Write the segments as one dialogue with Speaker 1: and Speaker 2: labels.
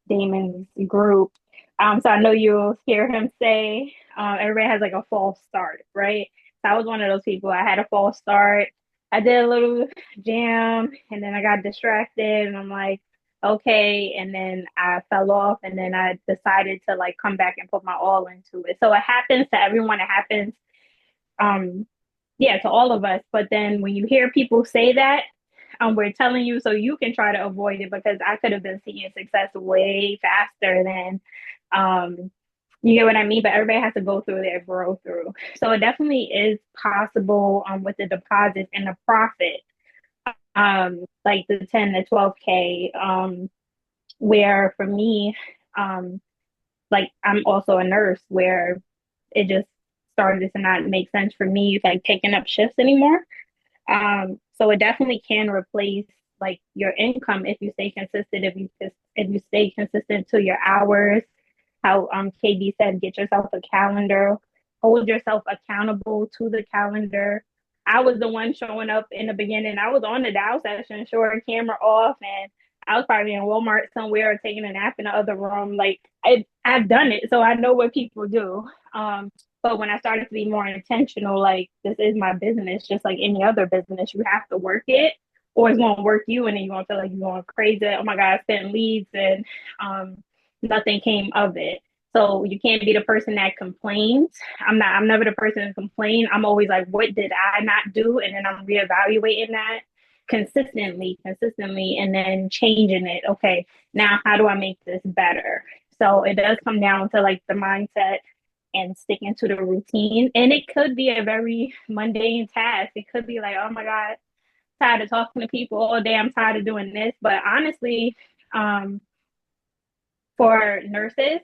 Speaker 1: Damon's group. So I know you'll hear him say, everybody has like a false start, right? So I was one of those people. I had a false start. I did a little jam and then I got distracted and I'm like, okay. And then I fell off and then I decided to like come back and put my all into it. So it happens to everyone. It happens, um, yeah, to all of us. But then when you hear people say that, we're telling you so you can try to avoid it because I could have been seeing success way faster than, um, you get what I mean? But everybody has to go through their grow through. So it definitely is possible, with the deposits and the profit, like the 10 to 12K, where for me, um, like I'm also a nurse where it just started to not make sense for me like picking up shifts anymore. So it definitely can replace like your income if you stay consistent, if you stay consistent to your hours. How KB said, get yourself a calendar, hold yourself accountable to the calendar. I was the one showing up in the beginning. I was on the dial session, sure, camera off, and I was probably in Walmart somewhere or taking a nap in the other room. Like I've done it, so I know what people do. But when I started to be more intentional, like this is my business, just like any other business, you have to work it, or it's gonna work you, and then you're gonna feel like you're going crazy. Oh my God, I spent leads and um, nothing came of it. So you can't be the person that complains. I'm never the person to complain. I'm always like, what did I not do? And then I'm reevaluating that consistently, and then changing it. Okay, now how do I make this better? So it does come down to like the mindset and sticking to the routine. And it could be a very mundane task. It could be like, oh my God, tired of talking to people all day. I'm tired of doing this. But honestly, um, for nurses,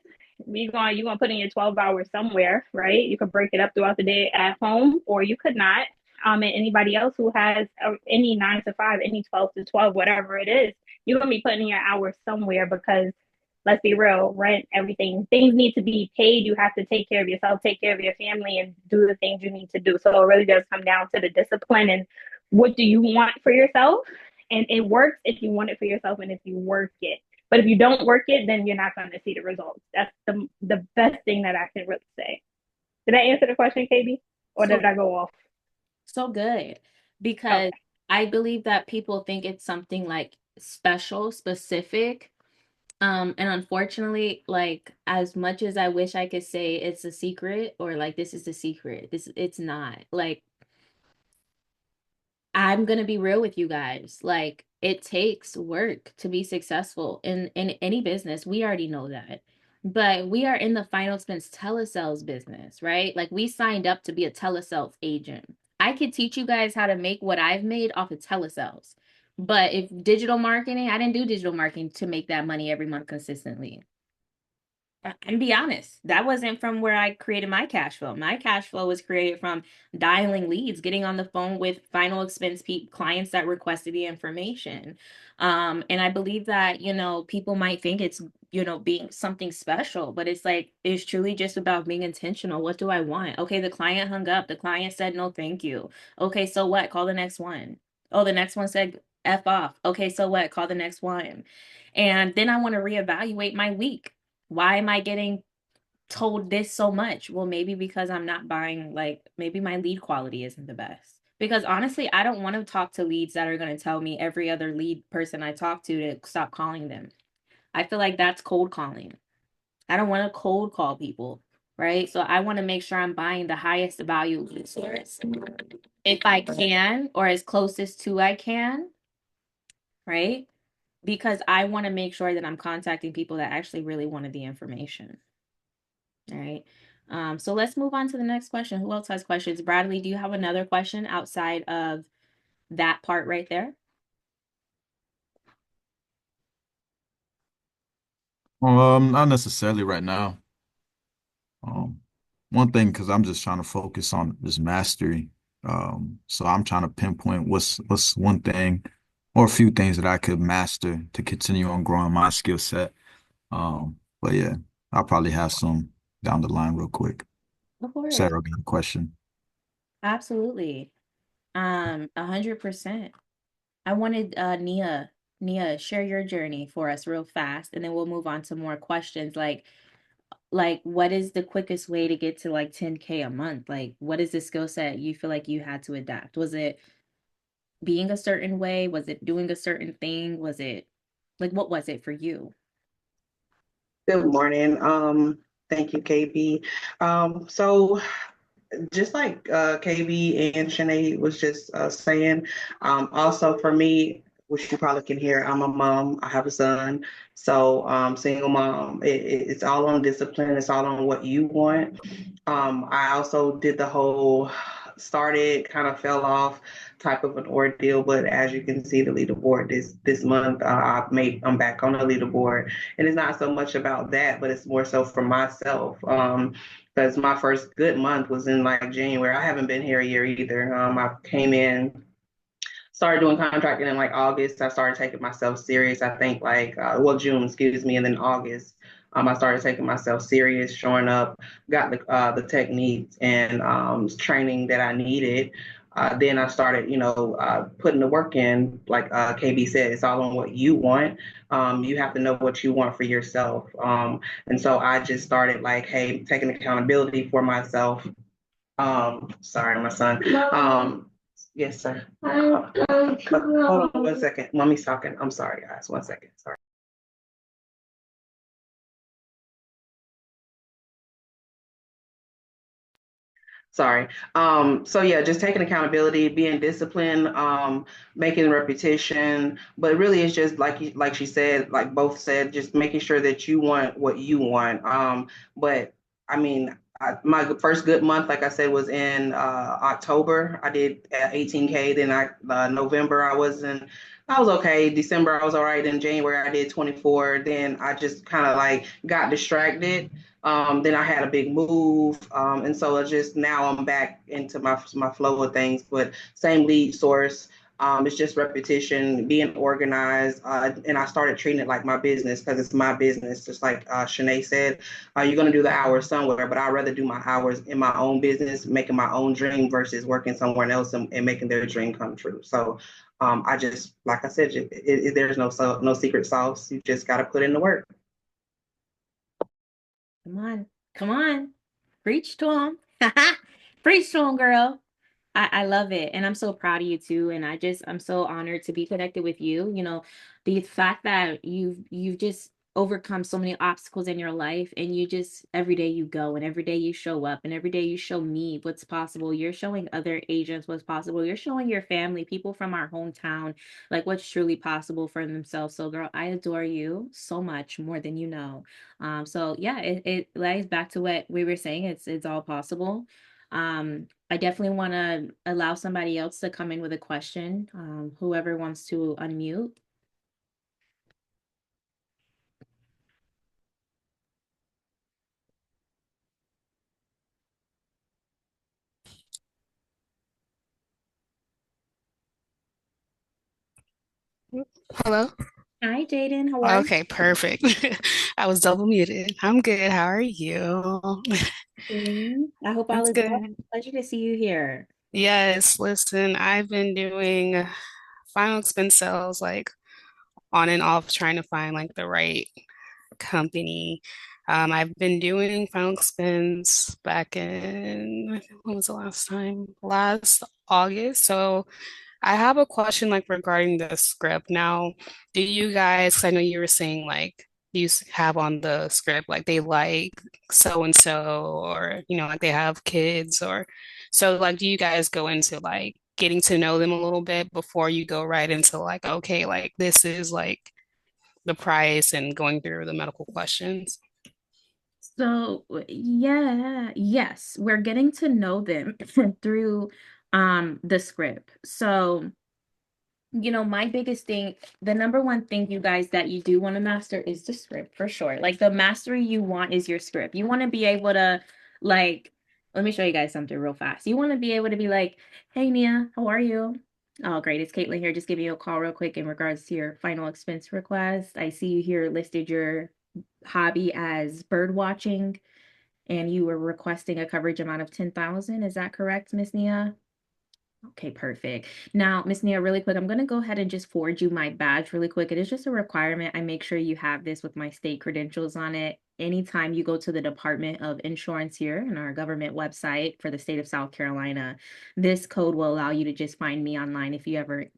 Speaker 1: you're gonna put in your 12 hours somewhere, right? You could break it up throughout the day at home, or you could not. And anybody else who has any 9 to 5, any 12 to 12, whatever it is, you're gonna be putting in your hours somewhere because let's be real, rent, everything, things need to be paid. You have to take care of yourself, take care of your family, and do the things you need to do. So it really does come down to the discipline and what do you want for yourself. And it works if you want it for yourself and if you work it. But if you don't work it, then you're not going to see the results. That's the best thing that I can really say. Did I answer the question, KB? Or
Speaker 2: So
Speaker 1: did I go off?
Speaker 2: so good because
Speaker 1: Okay.
Speaker 2: I believe that people think it's something like special, specific. And unfortunately, like as much as I wish I could say it's a secret or like this is the secret, this it's not. Like I'm gonna be real with you guys. Like it takes work to be successful in any business. We already know that. But we are in the final expense telesales business, right? Like we signed up to be a telesales agent. I could teach you guys how to make what I've made off of telesales. But if digital marketing, I didn't do digital marketing to make that money every month consistently. And be honest, that wasn't from where I created my cash flow. My cash flow was created from dialing leads, getting on the phone with final expense clients that requested the information. And I believe that, people might think it's, being something special, but it's like, it's truly just about being intentional. What do I want? Okay, the client hung up. The client said, no, thank you. Okay, so what? Call the next one. Oh, the next one said, F off. Okay, so what? Call the next one. And then I want to reevaluate my week. Why am I getting told this so much? Well, maybe because I'm not buying, like, maybe my lead quality isn't the best. Because honestly, I don't want to talk to leads that are going to tell me every other lead person I talk to stop calling them. I feel like that's cold calling. I don't want to cold call people, right? So I want to make sure I'm buying the highest value resource if I can, or as closest to I can, right? Because I want to make sure that I'm contacting people that actually really wanted the information. All right. So let's move on to the next question. Who else has questions? Bradley, do you have another question outside of that part right there?
Speaker 3: Not necessarily right now. Um, One thing because I'm just trying to focus on this mastery. So I'm trying to pinpoint what's one thing or a few things that I could master to continue on growing my skill set. But yeah, I'll probably have some down the line real quick.
Speaker 2: Of course.
Speaker 3: Sarah got a question.
Speaker 2: Absolutely. 100%. I wanted Nia. Nia, share your journey for us real fast, and then we'll move on to more questions. Like what is the quickest way to get to like 10K a month? Like, what is the skill set you feel like you had to adapt? Was it being a certain way? Was it doing a certain thing? Was it like what was it for you?
Speaker 4: Good morning. Thank you, KB. So just like KB and Sinead was just saying, also for me, which you probably can hear, I'm a mom. I have a son. So single mom, it's all on discipline. It's all on what you want. I also did the whole started, kind of fell off type of an ordeal, but as you can see, the leaderboard this month, I'm back on the leaderboard, and it's not so much about that, but it's more so for myself. Because my first good month was in like January. I haven't been here a year either. I came in, started doing contracting in like August. I started taking myself serious. I think like June, excuse me, and then August. I started taking myself serious, showing up, got the techniques and training that I needed. Then I started, putting the work in. Like KB said, it's all on what you want. You have to know what you want for yourself. And so I just started like, hey, taking accountability for myself. Sorry, my son. Yes, sir. Hold on 1 second. Mommy's talking. I'm sorry, guys. 1 second. Sorry. Sorry. So yeah, just taking accountability, being disciplined, making repetition, but really it's just like she said, like both said, just making sure that you want what you want. But I mean, my first good month, like I said, was in October. I did 18K. Then November I was okay. December I was all right. In January I did 24. Then I just kind of like got distracted. Then I had a big move, and so it's just now I'm back into my flow of things. But same lead source. It's just repetition, being organized, and I started treating it like my business because it's my business. Just like Shanae said, you're gonna do the hours somewhere, but I'd rather do my hours in my own business, making my own dream versus working somewhere else and making their dream come true. So I just, like I said, there's no secret sauce. You just got to put in the work.
Speaker 2: Come on. Come on. Preach to him. Preach to him, girl. I love it. And I'm so proud of you too. And I'm so honored to be connected with you. You know, the fact that you've just overcome so many obstacles in your life and you just every day you go and every day you show up and every day you show me what's possible. You're showing other agents what's possible. You're showing your family, people from our hometown, like what's truly possible for themselves. So girl, I adore you so much more than you know. So yeah, it lays back to what we were saying. It's all possible. I definitely want to allow somebody else to come in with a question. Whoever wants to unmute.
Speaker 5: Hello?
Speaker 2: Hi, Jaden. How are you?
Speaker 5: Okay, perfect. I was double muted. I'm good. How are you?
Speaker 2: Doing? I hope all
Speaker 5: That's
Speaker 2: is well.
Speaker 5: good.
Speaker 2: Pleasure to see you here.
Speaker 5: Yes, listen, I've been doing final expense sales like on and off trying to find like the right company. I've been doing final expense back in, when was the last time? Last August. So I have a question like regarding the script. Now, do you guys, 'cause I know you were saying like have on the script like they like so and so or like they have kids or so like do you guys go into like getting to know them a little bit before you go right into like okay like this is like the price and going through the medical questions?
Speaker 2: So, yeah, yes, we're getting to know them through the script. So, my biggest thing, the number one thing, you guys, that you do want to master is the script for sure. Like the mastery you want is your script. You want to be able to, like, let me show you guys something real fast. You want to be able to be like, hey, Nia, how are you? Oh, great. It's Caitlin here. Just giving you a call real quick in regards to your final expense request. I see you here listed your hobby as bird watching, and you were requesting a coverage amount of 10,000. Is that correct, Miss Nia? Okay, perfect. Now, Miss Nia, really quick, I'm going to go ahead and just forward you my badge really quick. It is just a requirement. I make sure you have this with my state credentials on it. Anytime you go to the Department of Insurance here in our government website for the state of South Carolina, this code will allow you to just find me online if you ever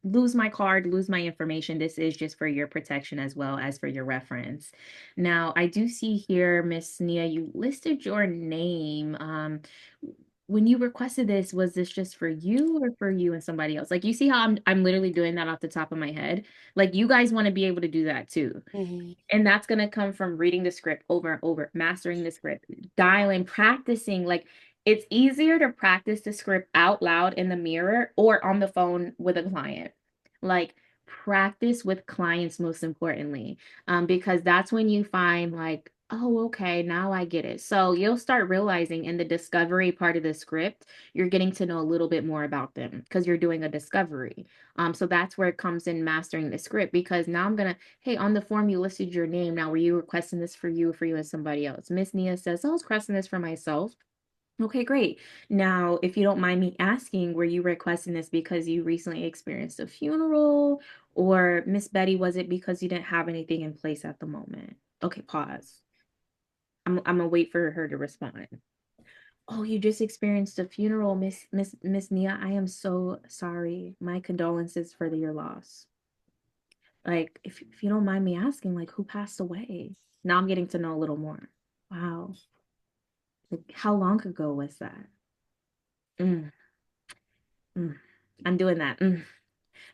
Speaker 2: lose my card, lose my information. This is just for your protection as well as for your reference. Now, I do see here, Miss Nia, you listed your name. When you requested this, was this just for you or for you and somebody else? Like you see how I'm literally doing that off the top of my head. Like you guys want to be able to do that too.
Speaker 5: Mhm.
Speaker 2: And that's going to come from reading the script over and over, mastering the script, dialing, practicing. Like it's easier to practice the script out loud in the mirror or on the phone with a client. Like practice with clients most importantly, because that's when you find like, oh, okay, now I get it. So you'll start realizing in the discovery part of the script, you're getting to know a little bit more about them because you're doing a discovery. So that's where it comes in mastering the script because now I'm gonna, hey, on the form you listed your name. Now were you requesting this for you and somebody else? Miss Nia says, I was requesting this for myself. Okay, great. Now, if you don't mind me asking, were you requesting this because you recently experienced a funeral? Or Miss Betty, was it because you didn't have anything in place at the moment? Okay, pause. I'm gonna wait for her to respond. Oh, you just experienced a funeral, Miss Nia. I am so sorry. My condolences for your loss. Like, if you don't mind me asking, like, who passed away? Now I'm getting to know a little more. Wow. Like, how long ago was that? Mm, mm. I'm doing that.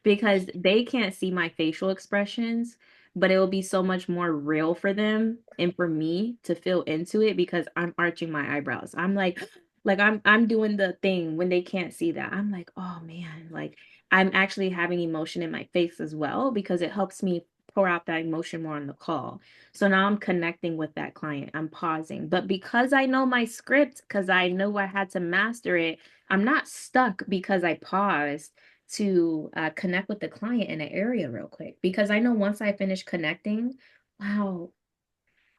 Speaker 2: Because they can't see my facial expressions, but it will be so much more real for them and for me to feel into it because I'm arching my eyebrows. I'm like I'm doing the thing when they can't see that. I'm like, oh man, like I'm actually having emotion in my face as well because it helps me pour out that emotion more on the call. So now I'm connecting with that client. I'm pausing. But because I know my script, because I know I had to master it, I'm not stuck because I paused to connect with the client in an area real quick because I know once I finish connecting, wow,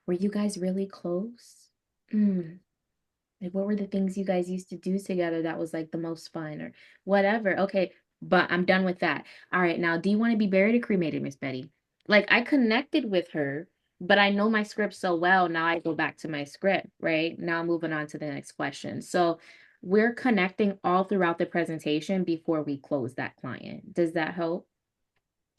Speaker 2: were you guys really close? Mm, like what were the things you guys used to do together that was like the most fun or whatever? Okay, but I'm done with that. All right, now do you want to be buried or cremated, Miss Betty? Like I connected with her, but I know my script so well. Now I go back to my script, right? Now moving on to the next question. So we're connecting all throughout the presentation before we close that client. Does that help?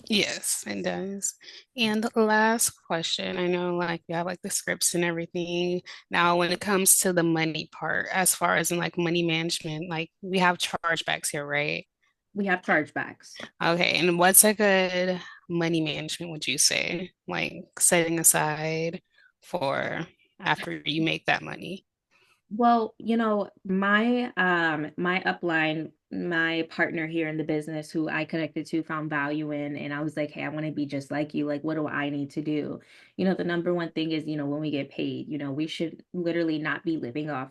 Speaker 5: Yes, it does. And the last question, I know like you have like the scripts and everything. Now, when it comes to the money part, as far as in like money management, like we have chargebacks here, right?
Speaker 2: We have chargebacks.
Speaker 5: Okay, and what's a good money management, would you say? Like setting aside for after you make that money?
Speaker 2: Well, my upline, my partner here in the business who I connected to found value in and I was like, "Hey, I want to be just like you. Like, what do I need to do?" The number one thing is, when we get paid, we should literally not be living off,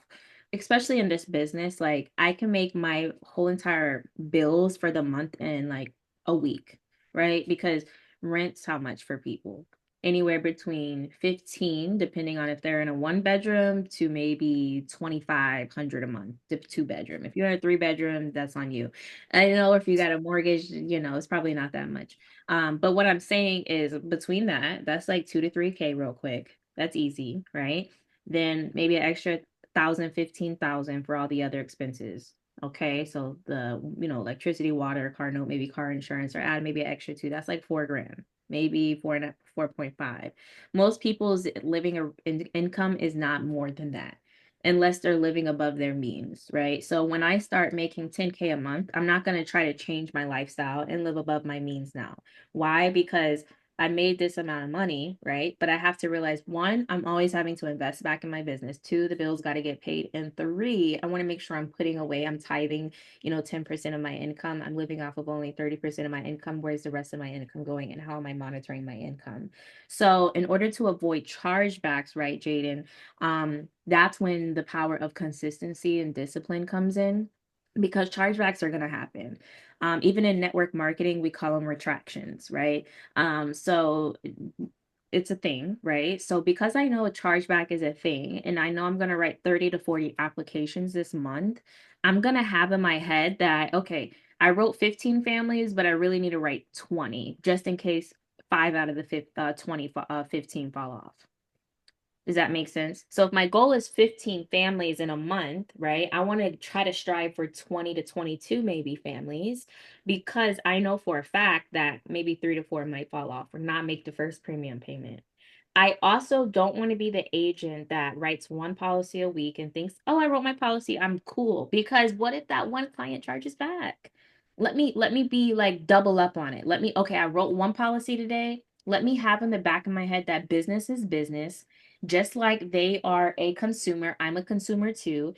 Speaker 2: especially in this business. Like, I can make my whole entire bills for the month in like a week, right? Because rent's how much for people? Anywhere between 15, depending on if they're in a one bedroom, to maybe 2,500 a month to two bedroom. If you're in a three bedroom, that's on you. I know if you got a mortgage, it's probably not that much. But what I'm saying is between that's like 2 to 3K real quick. That's easy, right? Then maybe an extra 1,000, 15,000 for all the other expenses. Okay, so the electricity, water, car note, maybe car insurance, or add maybe an extra two. That's like 4 grand, maybe 4.5. Most people's income is not more than that unless they're living above their means, right? So when I start making 10K a month, I'm not going to try to change my lifestyle and live above my means now. Why? Because I made this amount of money, right? But I have to realize one, I'm always having to invest back in my business. Two, the bills got to get paid. And three, I want to make sure I'm putting away, I'm tithing, 10% of my income. I'm living off of only 30% of my income. Where's the rest of my income going and how am I monitoring my income? So in order to avoid chargebacks, right, Jaden, that's when the power of consistency and discipline comes in because chargebacks are going to happen. Even in network marketing, we call them retractions, right? So it's a thing, right? So because I know a chargeback is a thing and I know I'm going to write 30 to 40 applications this month, I'm going to have in my head that, okay, I wrote 15 families, but I really need to write 20 just in case 5 out of the 15 fall off. Does that make sense? So if my goal is 15 families in a month, right? I want to try to strive for 20 to 22 maybe families because I know for a fact that maybe 3 to 4 might fall off or not make the first premium payment. I also don't want to be the agent that writes one policy a week and thinks, "Oh, I wrote my policy, I'm cool." Because what if that one client charges back? Let me be like double up on it. Okay, I wrote one policy today. Let me have in the back of my head that business is business. Just like they are a consumer, I'm a consumer too.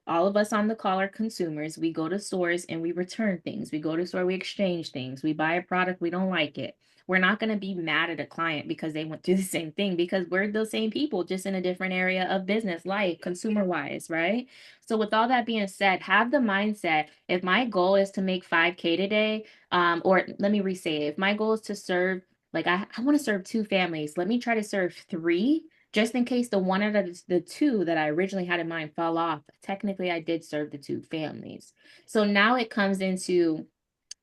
Speaker 2: All of us on the call are consumers. We go to stores and we return things. We go to store, we exchange things. We buy a product, we don't like it. We're not going to be mad at a client because they went through the same thing because we're the same people, just in a different area of business, life, consumer wise, right? So, with all that being said, have the mindset if my goal is to make 5K today, or let me re-say it, if my goal is to serve, like I want to serve 2 families, let me try to serve 3 just in case the one out of the 2 that I originally had in mind fell off. Technically, I did serve the 2 families. So now it comes into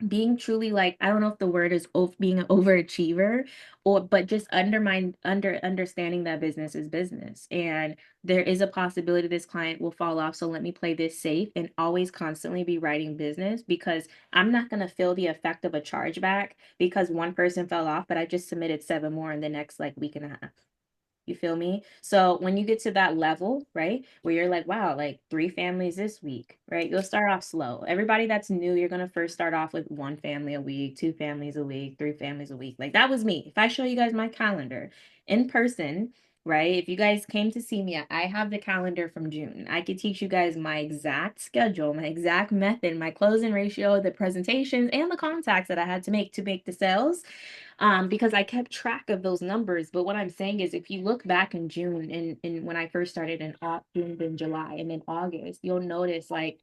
Speaker 2: being truly like, I don't know if the word is being an overachiever or but just understanding that business is business and there is a possibility this client will fall off, so let me play this safe and always constantly be writing business because I'm not going to feel the effect of a chargeback because one person fell off but I just submitted 7 more in the next like week and a half. You feel me? So when you get to that level, right, where you're like, wow, like 3 families this week, right? You'll start off slow. Everybody that's new, you're going to first start off with 1 family a week, 2 families a week, 3 families a week. Like that was me. If I show you guys my calendar in person, right? If you guys came to see me, I have the calendar from June. I could teach you guys my exact schedule, my exact method, my closing ratio, the presentations, and the contacts that I had to make the sales because I kept track of those numbers. But what I'm saying is, if you look back in June and when I first started in June, then July, and then August, you'll notice like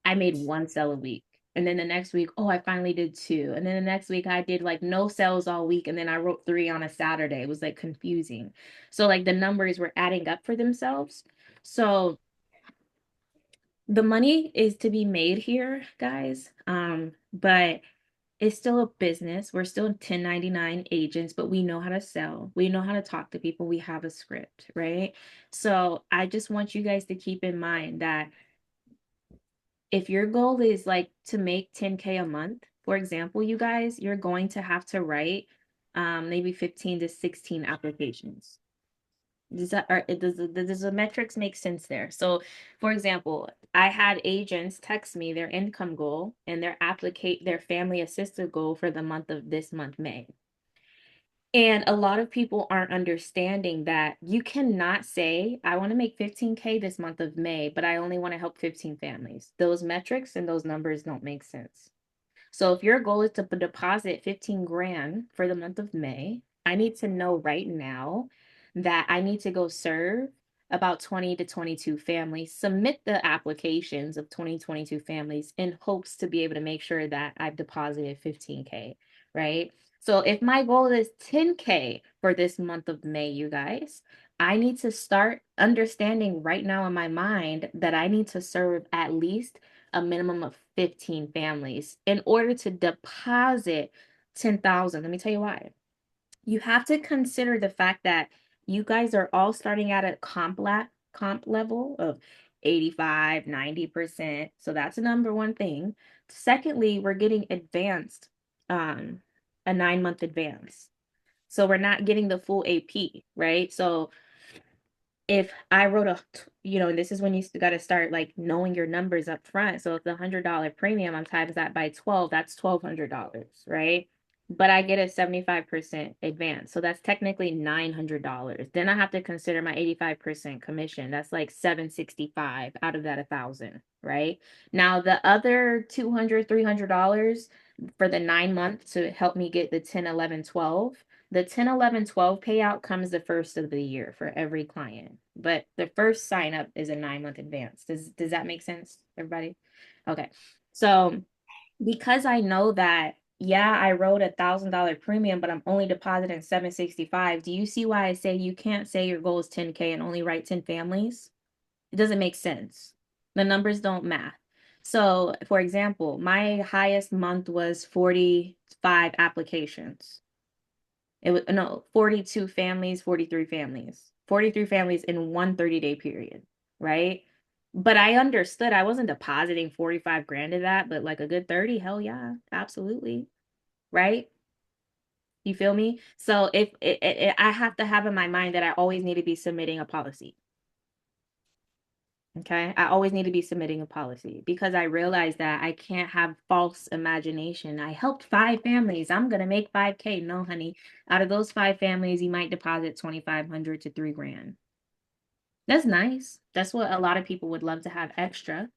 Speaker 2: I made 1 sale a week. And then the next week, oh, I finally did 2. And then the next week, I did like no sales all week. And then I wrote 3 on a Saturday. It was like confusing. So, like, the numbers were adding up for themselves. So, the money is to be made here, guys. But it's still a business. We're still 1099 agents, but we know how to sell. We know how to talk to people. We have a script, right? So I just want you guys to keep in mind that if your goal is like to make 10K a month, for example, you guys, you're going to have to write maybe 15 to 16 applications. Does the metrics make sense there? So, for example, I had agents text me their income goal and their family assisted goal for the month of this month, May. And a lot of people aren't understanding that you cannot say, I want to make 15K this month of May, but I only want to help 15 families. Those metrics and those numbers don't make sense. So if your goal is to deposit 15 grand for the month of May, I need to know right now that I need to go serve about 20 to 22 families, submit the applications of 2022 families in hopes to be able to make sure that I've deposited 15K, right? So if my goal is 10K for this month of May, you guys, I need to start understanding right now in my mind that I need to serve at least a minimum of 15 families in order to deposit 10,000. Let me tell you why. You have to consider the fact that you guys are all starting at a comp level of 85, 90%. So that's the number one thing. Secondly, we're getting advanced, a 9-month advance. So we're not getting the full AP, right? So if I wrote and this is when you got to start like knowing your numbers up front. So if the $100 premium, I'm times that by 12, that's $1,200, right? But I get a 75% advance. So that's technically $900. Then I have to consider my 85% commission. That's like 765 out of that 1,000, right? Now the other $200, $300 for the 9 months to help me get the 10, 11, 12. The 10, 11, 12 payout comes the first of the year for every client, but the first sign up is a 9-month advance. Does that make sense, everybody? Okay. So because I know that yeah, I wrote $1,000 premium, but I'm only depositing 765. Do you see why I say you can't say your goal is 10K and only write 10 families? It doesn't make sense. The numbers don't math. So, for example, my highest month was 45 applications. It was no, 42 families, 43 families. 43 families in one 30-day period, right? But I understood I wasn't depositing 45 grand of that, but like a good 30, hell yeah, absolutely. Right? You feel me? So if I have to have in my mind that I always need to be submitting a policy. Okay. I always need to be submitting a policy because I realize that I can't have false imagination. I helped 5 families. I'm gonna make 5K. No, honey. Out of those 5 families, you might deposit 2,500 to 3 grand. That's nice. That's what a lot of people would love to have extra.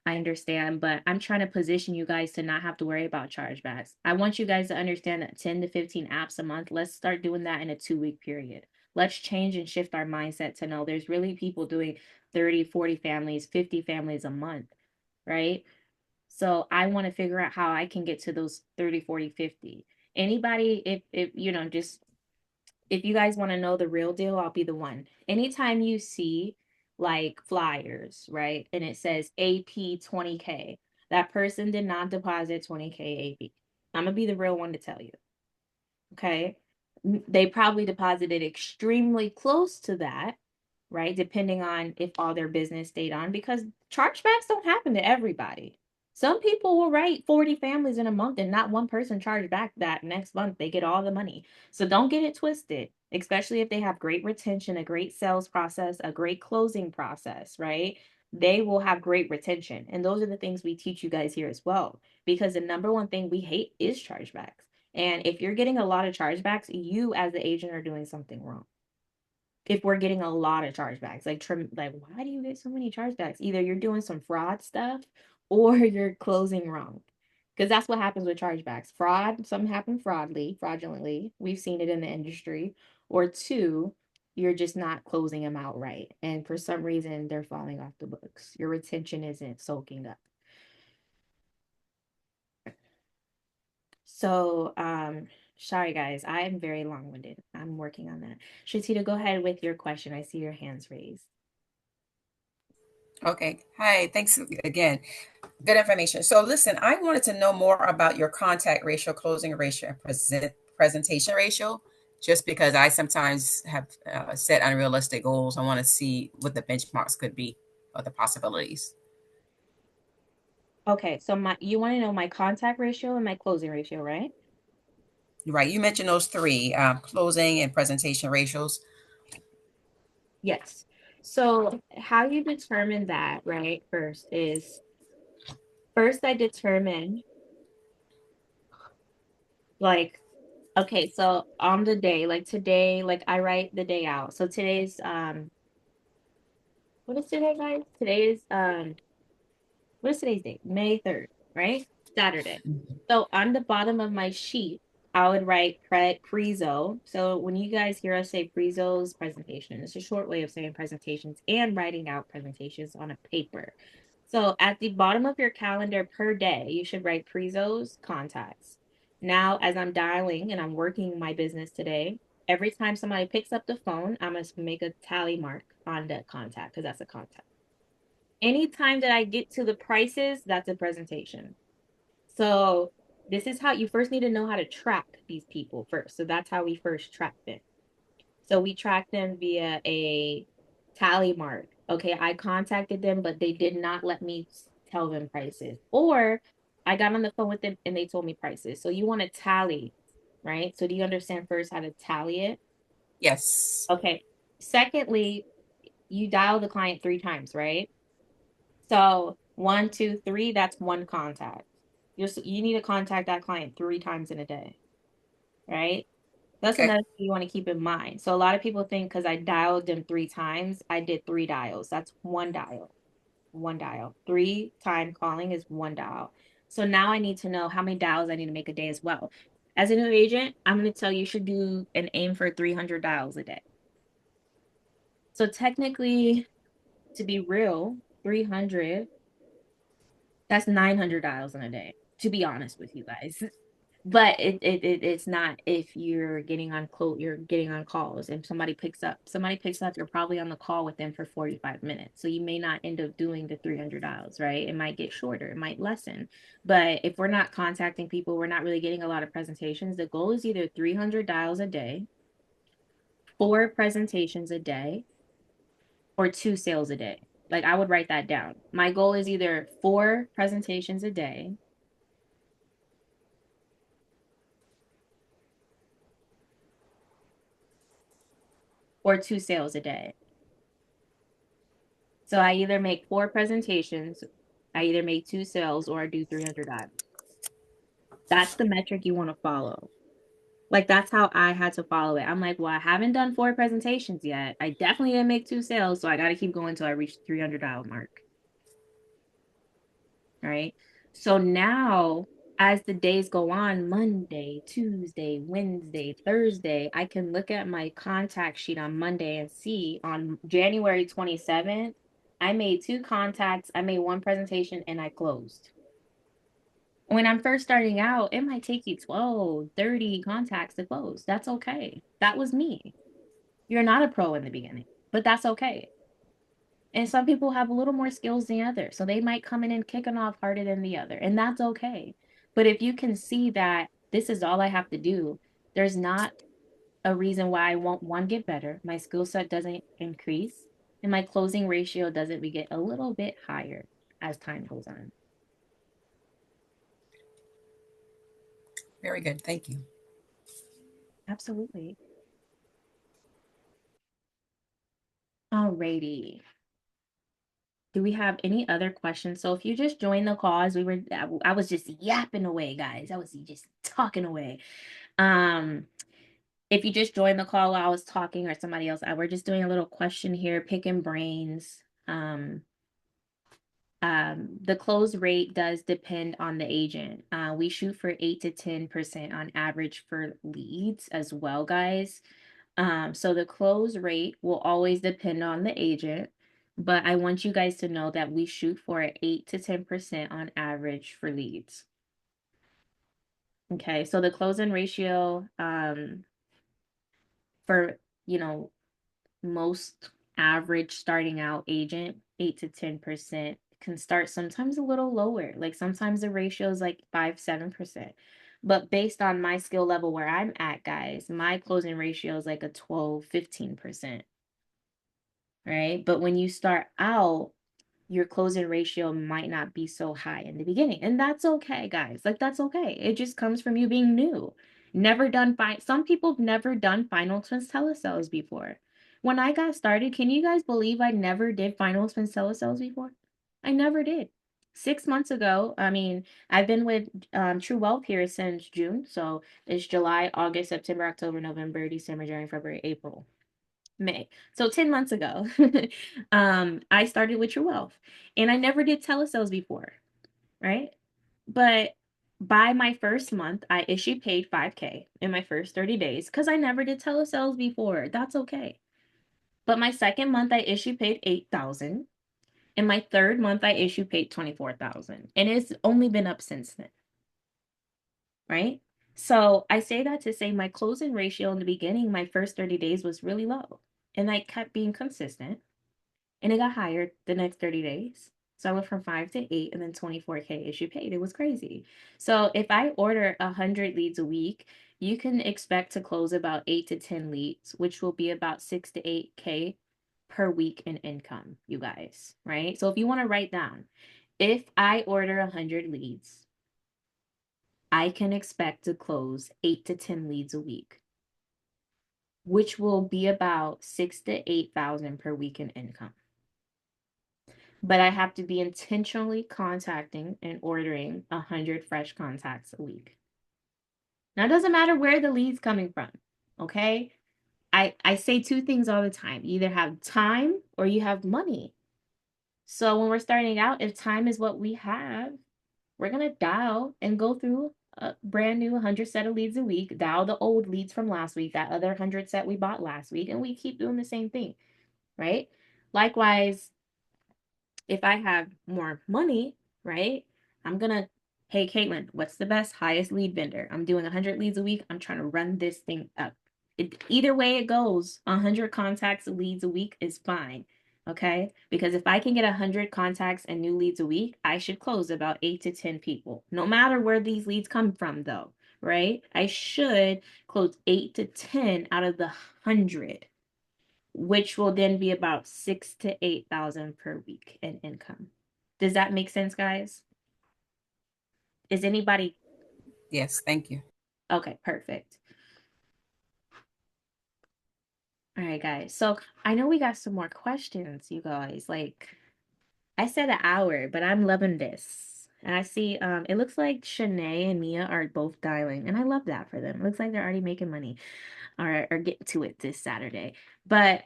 Speaker 2: I understand, but I'm trying to position you guys to not have to worry about chargebacks. I want you guys to understand that 10 to 15 apps a month, let's start doing that in a 2-week period. Let's change and shift our mindset to know there's really people doing 30, 40 families, 50 families a month, right? So I want to figure out how I can get to those 30, 40, 50. Anybody, if you know, just if you guys want to know the real deal, I'll be the one. Anytime you see like flyers, right? And it says AP 20K, that person did not deposit 20K AP. I'm gonna be the real one to tell you. Okay. They probably deposited extremely close to that, right? Depending on if all their business stayed on, because chargebacks don't happen to everybody. Some people will write 40 families in a month and not one person charged back that next month. They get all the money. So don't get it twisted, especially if they have great retention, a great sales process, a great closing process, right? They will have great retention. And those are the things we teach you guys here as well. Because the number one thing we hate is chargebacks. And if you're getting a lot of chargebacks, you as the agent are doing something wrong. If we're getting a lot of chargebacks, like why do you get so many chargebacks? Either you're doing some fraud stuff or you're closing wrong. Because that's what happens with chargebacks. Fraud, some happen fraudulently. We've seen it in the industry. Or two, you're just not closing them out right. And for some reason, they're falling off the books. Your retention isn't soaking up. So, sorry guys, I'm very long-winded. I'm working on that. Shatita, go ahead with your question. I see your hands raised.
Speaker 6: Okay. Hi. Thanks again. Good information. So listen, I wanted to know more about your contact ratio, closing ratio, and presentation ratio, just because I sometimes have set unrealistic goals. I want to see what the benchmarks could be or the possibilities.
Speaker 2: Okay, so you want to know my contact ratio and my closing ratio, right?
Speaker 6: Right. You mentioned those three, closing and presentation ratios.
Speaker 2: Yes. So how you determine that, right, first I determine like, okay, so on the day, like today, like I write the day out. So today's what is today, guys? What is today's date? May 3rd, right? Saturday. So on the bottom of my sheet, I would write prezo. So when you guys hear us say prezo's presentation, it's a short way of saying presentations and writing out presentations on a paper. So at the bottom of your calendar per day, you should write prezo's contacts. Now, as I'm dialing and I'm working my business today, every time somebody picks up the phone, I'm going to make a tally mark on the contact because that's a contact. Anytime that I get to the prices, that's a presentation. So this is how you first need to know how to track these people first. So that's how we first track them. So we track them via a tally mark. Okay, I contacted them, but they did not let me tell them prices. Or I got on the phone with them and they told me prices. So you want to tally, right? So do you understand first how to tally it?
Speaker 6: Yes.
Speaker 2: Okay. Secondly, you dial the client 3 times, right? So 1, 2, 3, that's one contact. You need to contact that client 3 times in a day, right? That's
Speaker 6: Okay.
Speaker 2: another thing you want to keep in mind. So a lot of people think because I dialed them 3 times, I did 3 dials. That's one dial. One dial. 3-time calling is one dial. So now I need to know how many dials I need to make a day as well. As a new agent, I'm going to tell you should do an aim for 300 dials a day. So technically, to be real, 300, that's 900 dials in a day, to be honest with you guys. But it's not if you're getting on you're getting on calls. If somebody picks up, you're probably on the call with them for 45 minutes. So you may not end up doing the 300 dials, right? It might get shorter, it might lessen. But if we're not contacting people, we're not really getting a lot of presentations. The goal is either 300 dials a day, 4 presentations a day, or 2 sales a day. Like I would write that down. My goal is either 4 presentations a day, or 2 sales a day. So I either make 4 presentations, I either make 2 sales, or I do 300 dials. That's the metric you want to follow. Like that's how I had to follow it. I'm like, well, I haven't done 4 presentations yet. I definitely didn't make 2 sales, so I got to keep going until I reach the 300 dial mark. Right? So now as the days go on, Monday, Tuesday, Wednesday, Thursday, I can look at my contact sheet on Monday and see on January 27th, I made 2 contacts, I made 1 presentation, and I closed. When I'm first starting out, it might take you 12, 30 contacts to close. That's okay. That was me. You're not a pro in the beginning, but that's okay. And some people have a little more skills than others. So they might come in and kicking off harder than the other, and that's okay. But if you can see that this is all I have to do, there's not a reason why I won't one get better. My skill set doesn't increase, and my closing ratio doesn't we get a little bit higher as time goes on.
Speaker 6: Very good. Thank you.
Speaker 2: Absolutely. Alrighty. Do we have any other questions? So if you just joined the call, as I was just yapping away, guys. I was just talking away. If you just joined the call while I was talking or somebody else, we're just doing a little question here, picking brains. The close rate does depend on the agent. We shoot for 8 to 10% on average for leads as well, guys. So the close rate will always depend on the agent, but I want you guys to know that we shoot for 8 to 10% on average for leads. Okay, so the closing ratio for, most average starting out agent, 8 to 10% can start sometimes a little lower. Like sometimes the ratio is like 5, 7%. But based on my skill level where I'm at, guys, my closing ratio is like a 12, 15%. Right? But when you start out, your closing ratio might not be so high in the beginning. And that's okay, guys. Like that's okay. It just comes from you being new. Never done some people have never done final expense telesales before. When I got started, can you guys believe I never did final expense telesales before? I never did. 6 months ago, I mean, I've been with True Wealth here since June. So it's July, August, September, October, November, December, January, February, April. May. So 10 months ago, I started with True Wealth and I never did telesales before, right? But by my first month, I issued paid 5K in my first 30 days because I never did telesales before. That's okay. But my second month, I issued paid 8,000. And my third month, I issued paid 24,000. And it's only been up since then, right? So I say that to say my closing ratio in the beginning, my first 30 days was really low. And I kept being consistent. And it got higher the next 30 days. So I went from 5 to 8 and then 24K issue paid. It was crazy. So if I order 100 leads a week, you can expect to close about 8 to 10 leads, which will be about 6 to 8K per week in income, you guys, right? So if you want to write down, if I order 100 leads, I can expect to close 8 to 10 leads a week, which will be about 6 to 8,000 per week in income. But I have to be intentionally contacting and ordering 100 fresh contacts a week. Now, it doesn't matter where the lead's coming from, okay? I say 2 things all the time. You either have time or you have money. So when we're starting out, if time is what we have, we're going to dial and go through a brand new 100 set of leads a week, dial the old leads from last week, that other 100 set we bought last week, and we keep doing the same thing, right? Likewise, if I have more money, right, I'm going to Hey, Caitlin, what's the best, highest lead vendor? I'm doing 100 leads a week. I'm trying to run this thing up. Either way it goes, 100 contacts, leads a week is fine. Okay? Because if I can get 100 contacts and new leads a week, I should close about 8 to 10 people. No matter where these leads come from, though, right? I should close 8 to 10 out of the 100, which will then be about 6 to 8,000 per week in income. Does that make sense, guys? Is anybody
Speaker 6: Yes, thank you.
Speaker 2: okay? Perfect. All right, guys. So I know we got some more questions, you guys. Like I said an hour, but I'm loving this. And I see it looks like Shanae and Mia are both dialing, and I love that for them. It looks like they're already making money or getting to it this Saturday. But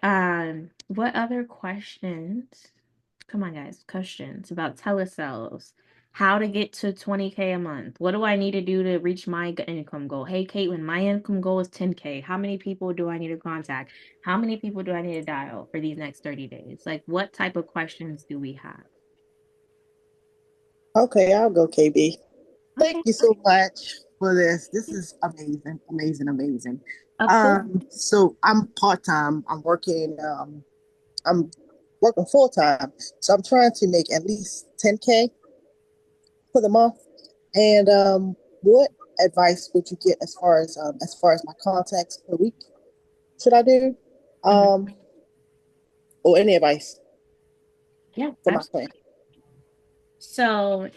Speaker 2: what other questions? Come on, guys, questions about telesales. How to get to 20K a month. What do I need to do to reach my income goal? Hey, Caitlin, my income goal is 10K. How many people do I need to contact? How many people do I need to dial for these next 30 days? Like, what type of questions do we have?
Speaker 7: Okay, I'll go, KB.
Speaker 2: Okay,
Speaker 7: Thank you so much for this. This is amazing, amazing, amazing.
Speaker 2: of course.
Speaker 7: So I'm part-time. I'm working full-time. So I'm trying to make at least 10K for the month. And what advice would you get as far as my contacts per week should I do? Um, or any advice
Speaker 2: Yeah,
Speaker 7: for my plan?
Speaker 2: so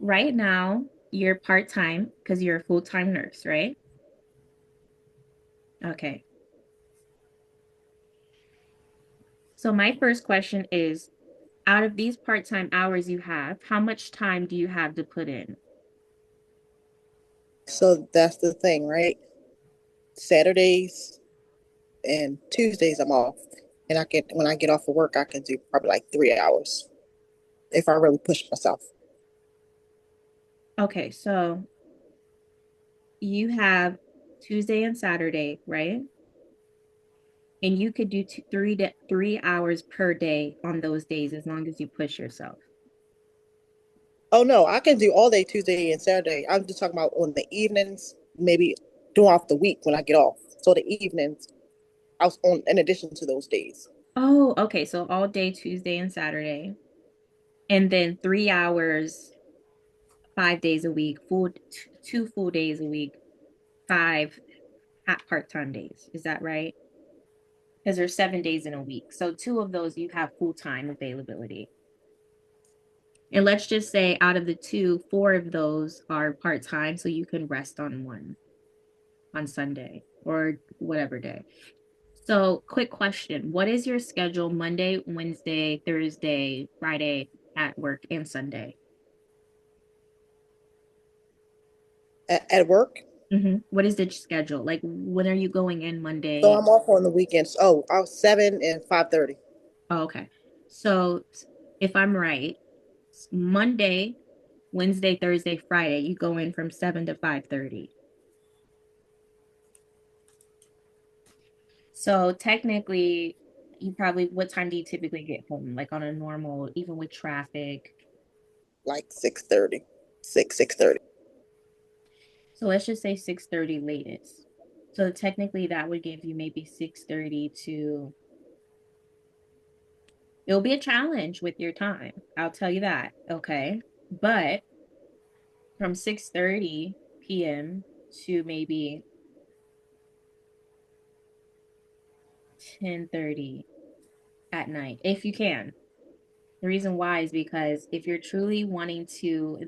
Speaker 2: right now you're part-time because you're a full-time nurse, right? Okay. So my first question is, out of these part-time hours you have, how much time do you have to put in?
Speaker 7: So that's the thing, right? Saturdays and Tuesdays I'm off. And when I get off of work, I can do probably like 3 hours if I really push myself.
Speaker 2: Okay, so you have Tuesday and Saturday, right? And you could do 3 hours per day on those days as long as you push yourself.
Speaker 7: Oh no, I can do all day Tuesday and Saturday. I'm just talking about on the evenings, maybe during off the week when I get off. So the evenings, I was on in addition to those days.
Speaker 2: Oh, okay. So all day Tuesday and Saturday, and then 3 hours, 5 days a week, 2 full days a week, five part-time days. Is that right? Because there's 7 days in a week. So 2 of those you have full-time availability. And let's just say out of the two, 4 of those are part-time, so you can rest on one on Sunday or whatever day. So, quick question. What is your schedule Monday, Wednesday, Thursday, Friday at work and Sunday?
Speaker 7: At work,
Speaker 2: What is the schedule? Like, when are you going in
Speaker 7: so
Speaker 2: Monday?
Speaker 7: I'm off on the weekends. Oh, I was 7 and 5:30.
Speaker 2: Oh, okay. So, if I'm right, Monday, Wednesday, Thursday, Friday, you go in from 7 to 5:30. So technically, what time do you typically get home? Like on a normal, even with traffic?
Speaker 7: Like 6:30, 6:30.
Speaker 2: So let's just say 6:30 latest. So technically that would give you maybe 6:30 to, it'll be a challenge with your time. I'll tell you that. Okay. But from 6:30 p.m. to maybe 10:30 at night, if you can. The reason why is because if you're truly wanting to,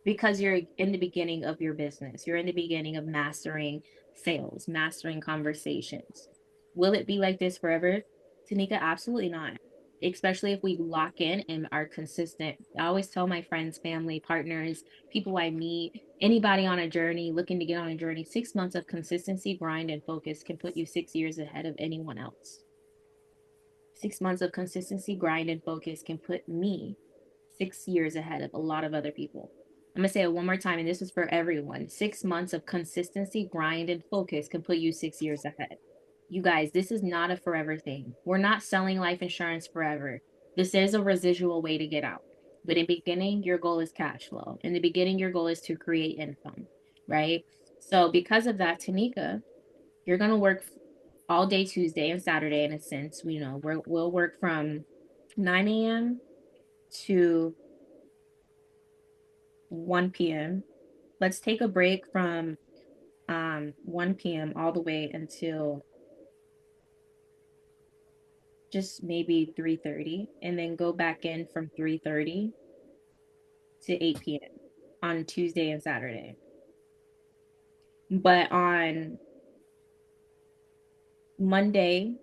Speaker 2: because you're in the beginning of your business, you're in the beginning of mastering sales, mastering conversations. Will it be like this forever, Tanika? Absolutely not. Especially if we lock in and are consistent. I always tell my friends, family, partners, people I meet, anybody on a journey, looking to get on a journey, 6 months of consistency, grind, and focus can put you 6 years ahead of anyone else. 6 months of consistency, grind, and focus can put me 6 years ahead of a lot of other people. I'm going to say it one more time, and this is for everyone. 6 months of consistency, grind, and focus can put you 6 years ahead. You guys, this is not a forever thing. We're not selling life insurance forever. This is a residual way to get out. But in the beginning, your goal is cash flow. In the beginning, your goal is to create income, right? So because of that, Tanika, you're gonna work all day Tuesday and Saturday in a sense. We'll work from 9 a.m. to 1 p.m. Let's take a break from 1 p.m. all the way until just maybe 3:30, and then go back in from 3:30 to 8 p.m. on Tuesday and Saturday. But on Monday,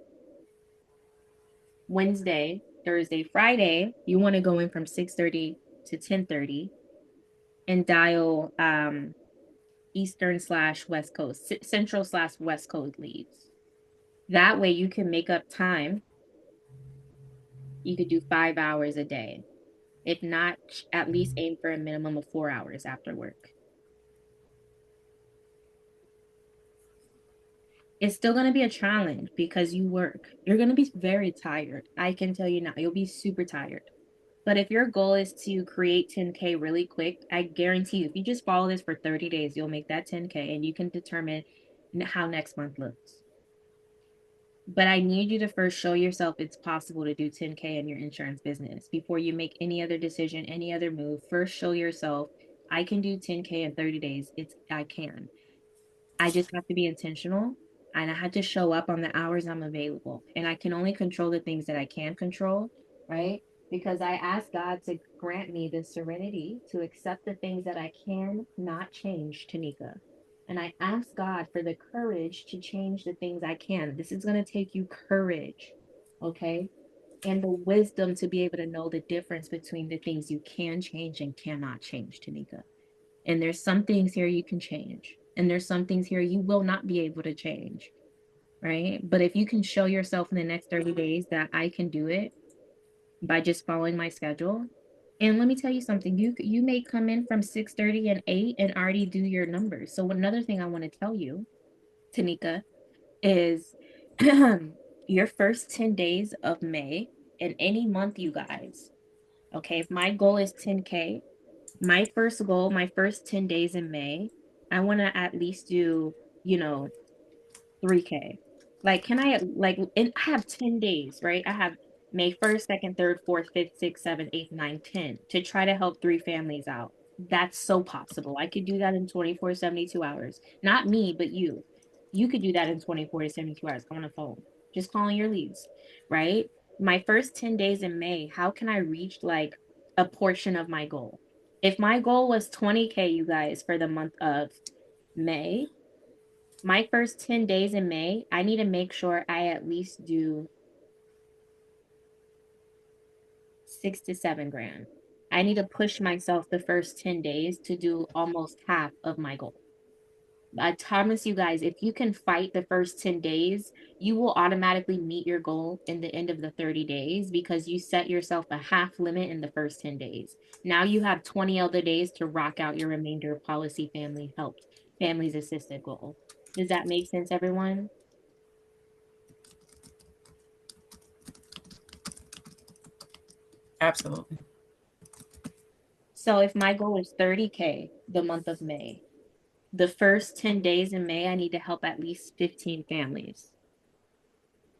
Speaker 2: Wednesday, Thursday, Friday, you want to go in from 6:30 to 10:30 and dial Eastern/West Coast, Central/West Coast leads. That way you can make up time. You could do 5 hours a day. If not, at least aim for a minimum of 4 hours after work. It's still going to be a challenge because you work. You're going to be very tired. I can tell you now, you'll be super tired. But if your goal is to create 10K really quick, I guarantee you, if you just follow this for 30 days, you'll make that 10K and you can determine how next month looks. But I need you to first show yourself it's possible to do 10K in your insurance business before you make any other decision, any other move. First, show yourself I can do 10K in 30 days. I can. I just have to be intentional and I had to show up on the hours I'm available. And I can only control the things that I can control, right? Because I asked God to grant me the serenity to accept the things that I can not change, Tanika. And I asked God for the courage to change the things I can. This is going to take you courage, okay? And the wisdom to be able to know the difference between the things you can change and cannot change, Tanika. And there's some things here you can change. And there's some things here you will not be able to change, right? But if you can show yourself in the next 30 days that I can do it by just following my schedule. And let me tell you something, you may come in from 6:30 and 8 and already do your numbers. So another thing I want to tell you, Tanika, is your first 10 days of May in any month, you guys. Okay, if my goal is 10K, my first goal, my first 10 days in May, I want to at least do, 3K. Like, can I, like, and I have 10 days, right? I have May 1st, 2nd, 3rd, 4th, 5th, 6th, 7th, 8th, 9th, 10 to try to help 3 families out. That's so possible. I could do that in 24, 72 hours. Not me, but you. You could do that in 24 to 72 hours on a phone, just calling your leads, right? My first 10 days in May, how can I reach like a portion of my goal? If my goal was 20K, you guys, for the month of May, my first 10 days in May, I need to make sure I at least do 6 to 7 grand. I need to push myself the first 10 days to do almost half of my goal. I promise you guys, if you can fight the first 10 days, you will automatically meet your goal in the end of the 30 days because you set yourself a half limit in the first 10 days. Now you have 20 other days to rock out your remainder of policy family help, families assisted goal. Does that make sense, everyone?
Speaker 6: Absolutely.
Speaker 2: So if my goal is 30K the month of May, the first 10 days in May, I need to help at least 15 families,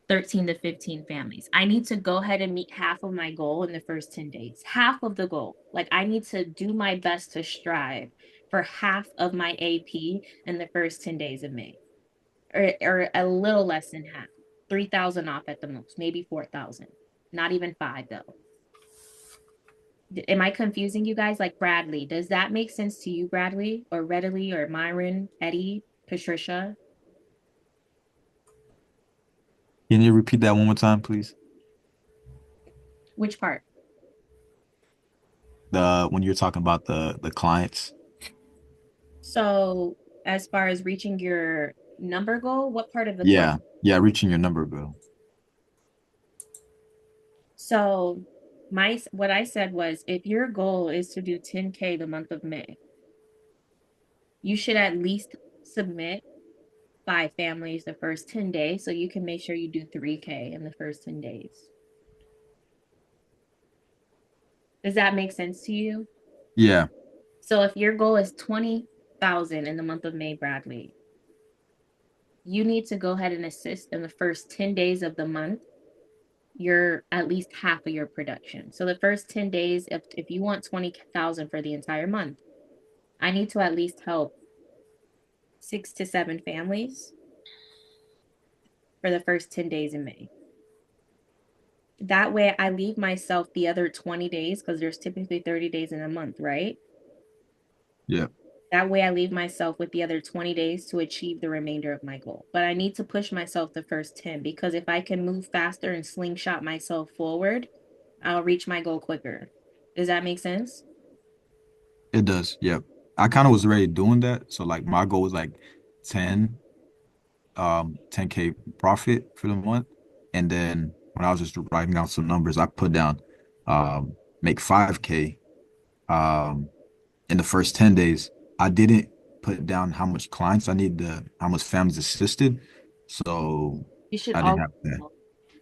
Speaker 2: 13 to 15 families. I need to go ahead and meet half of my goal in the first 10 days, half of the goal. Like I need to do my best to strive for half of my AP in the first 10 days of May, or a little less than half, 3,000 off at the most, maybe 4,000, not even 5 though. Am I confusing you guys? Like Bradley, does that make sense to you, Bradley, or Readily, or Myron, Eddie, Patricia?
Speaker 3: Can you repeat that one more time, please?
Speaker 2: Which part?
Speaker 3: When you're talking about the clients.
Speaker 2: So as far as reaching your number goal, what part of the
Speaker 3: Yeah,
Speaker 2: client?
Speaker 3: yeah, reaching your number goal.
Speaker 2: So what I said was if your goal is to do 10K the month of May, you should at least submit 5 families the first 10 days so you can make sure you do 3K in the first 10 days. Does that make sense to you?
Speaker 3: Yeah.
Speaker 2: So if your goal is 20,000 in the month of May, Bradley, you need to go ahead and assist in the first 10 days of the month, your at least half of your production. So the first 10 days, if you want 20,000 for the entire month, I need to at least help 6 to 7 families for the first 10 days in May. That way I leave myself the other 20 days because there's typically 30 days in a month, right?
Speaker 3: Yeah.
Speaker 2: That way I leave myself with the other 20 days to achieve the remainder of my goal. But I need to push myself the first 10 because if I can move faster and slingshot myself forward, I'll reach my goal quicker. Does that make sense?
Speaker 3: It does. Yep. I kind of was already doing that. So like my goal was like 10, 10K profit for the month. And then when I was just writing down some numbers, I put down make 5K in the first 10 days. I didn't put down how much clients I need to how much families assisted. So
Speaker 2: You should
Speaker 3: I didn't
Speaker 2: always
Speaker 3: have that.
Speaker 2: know.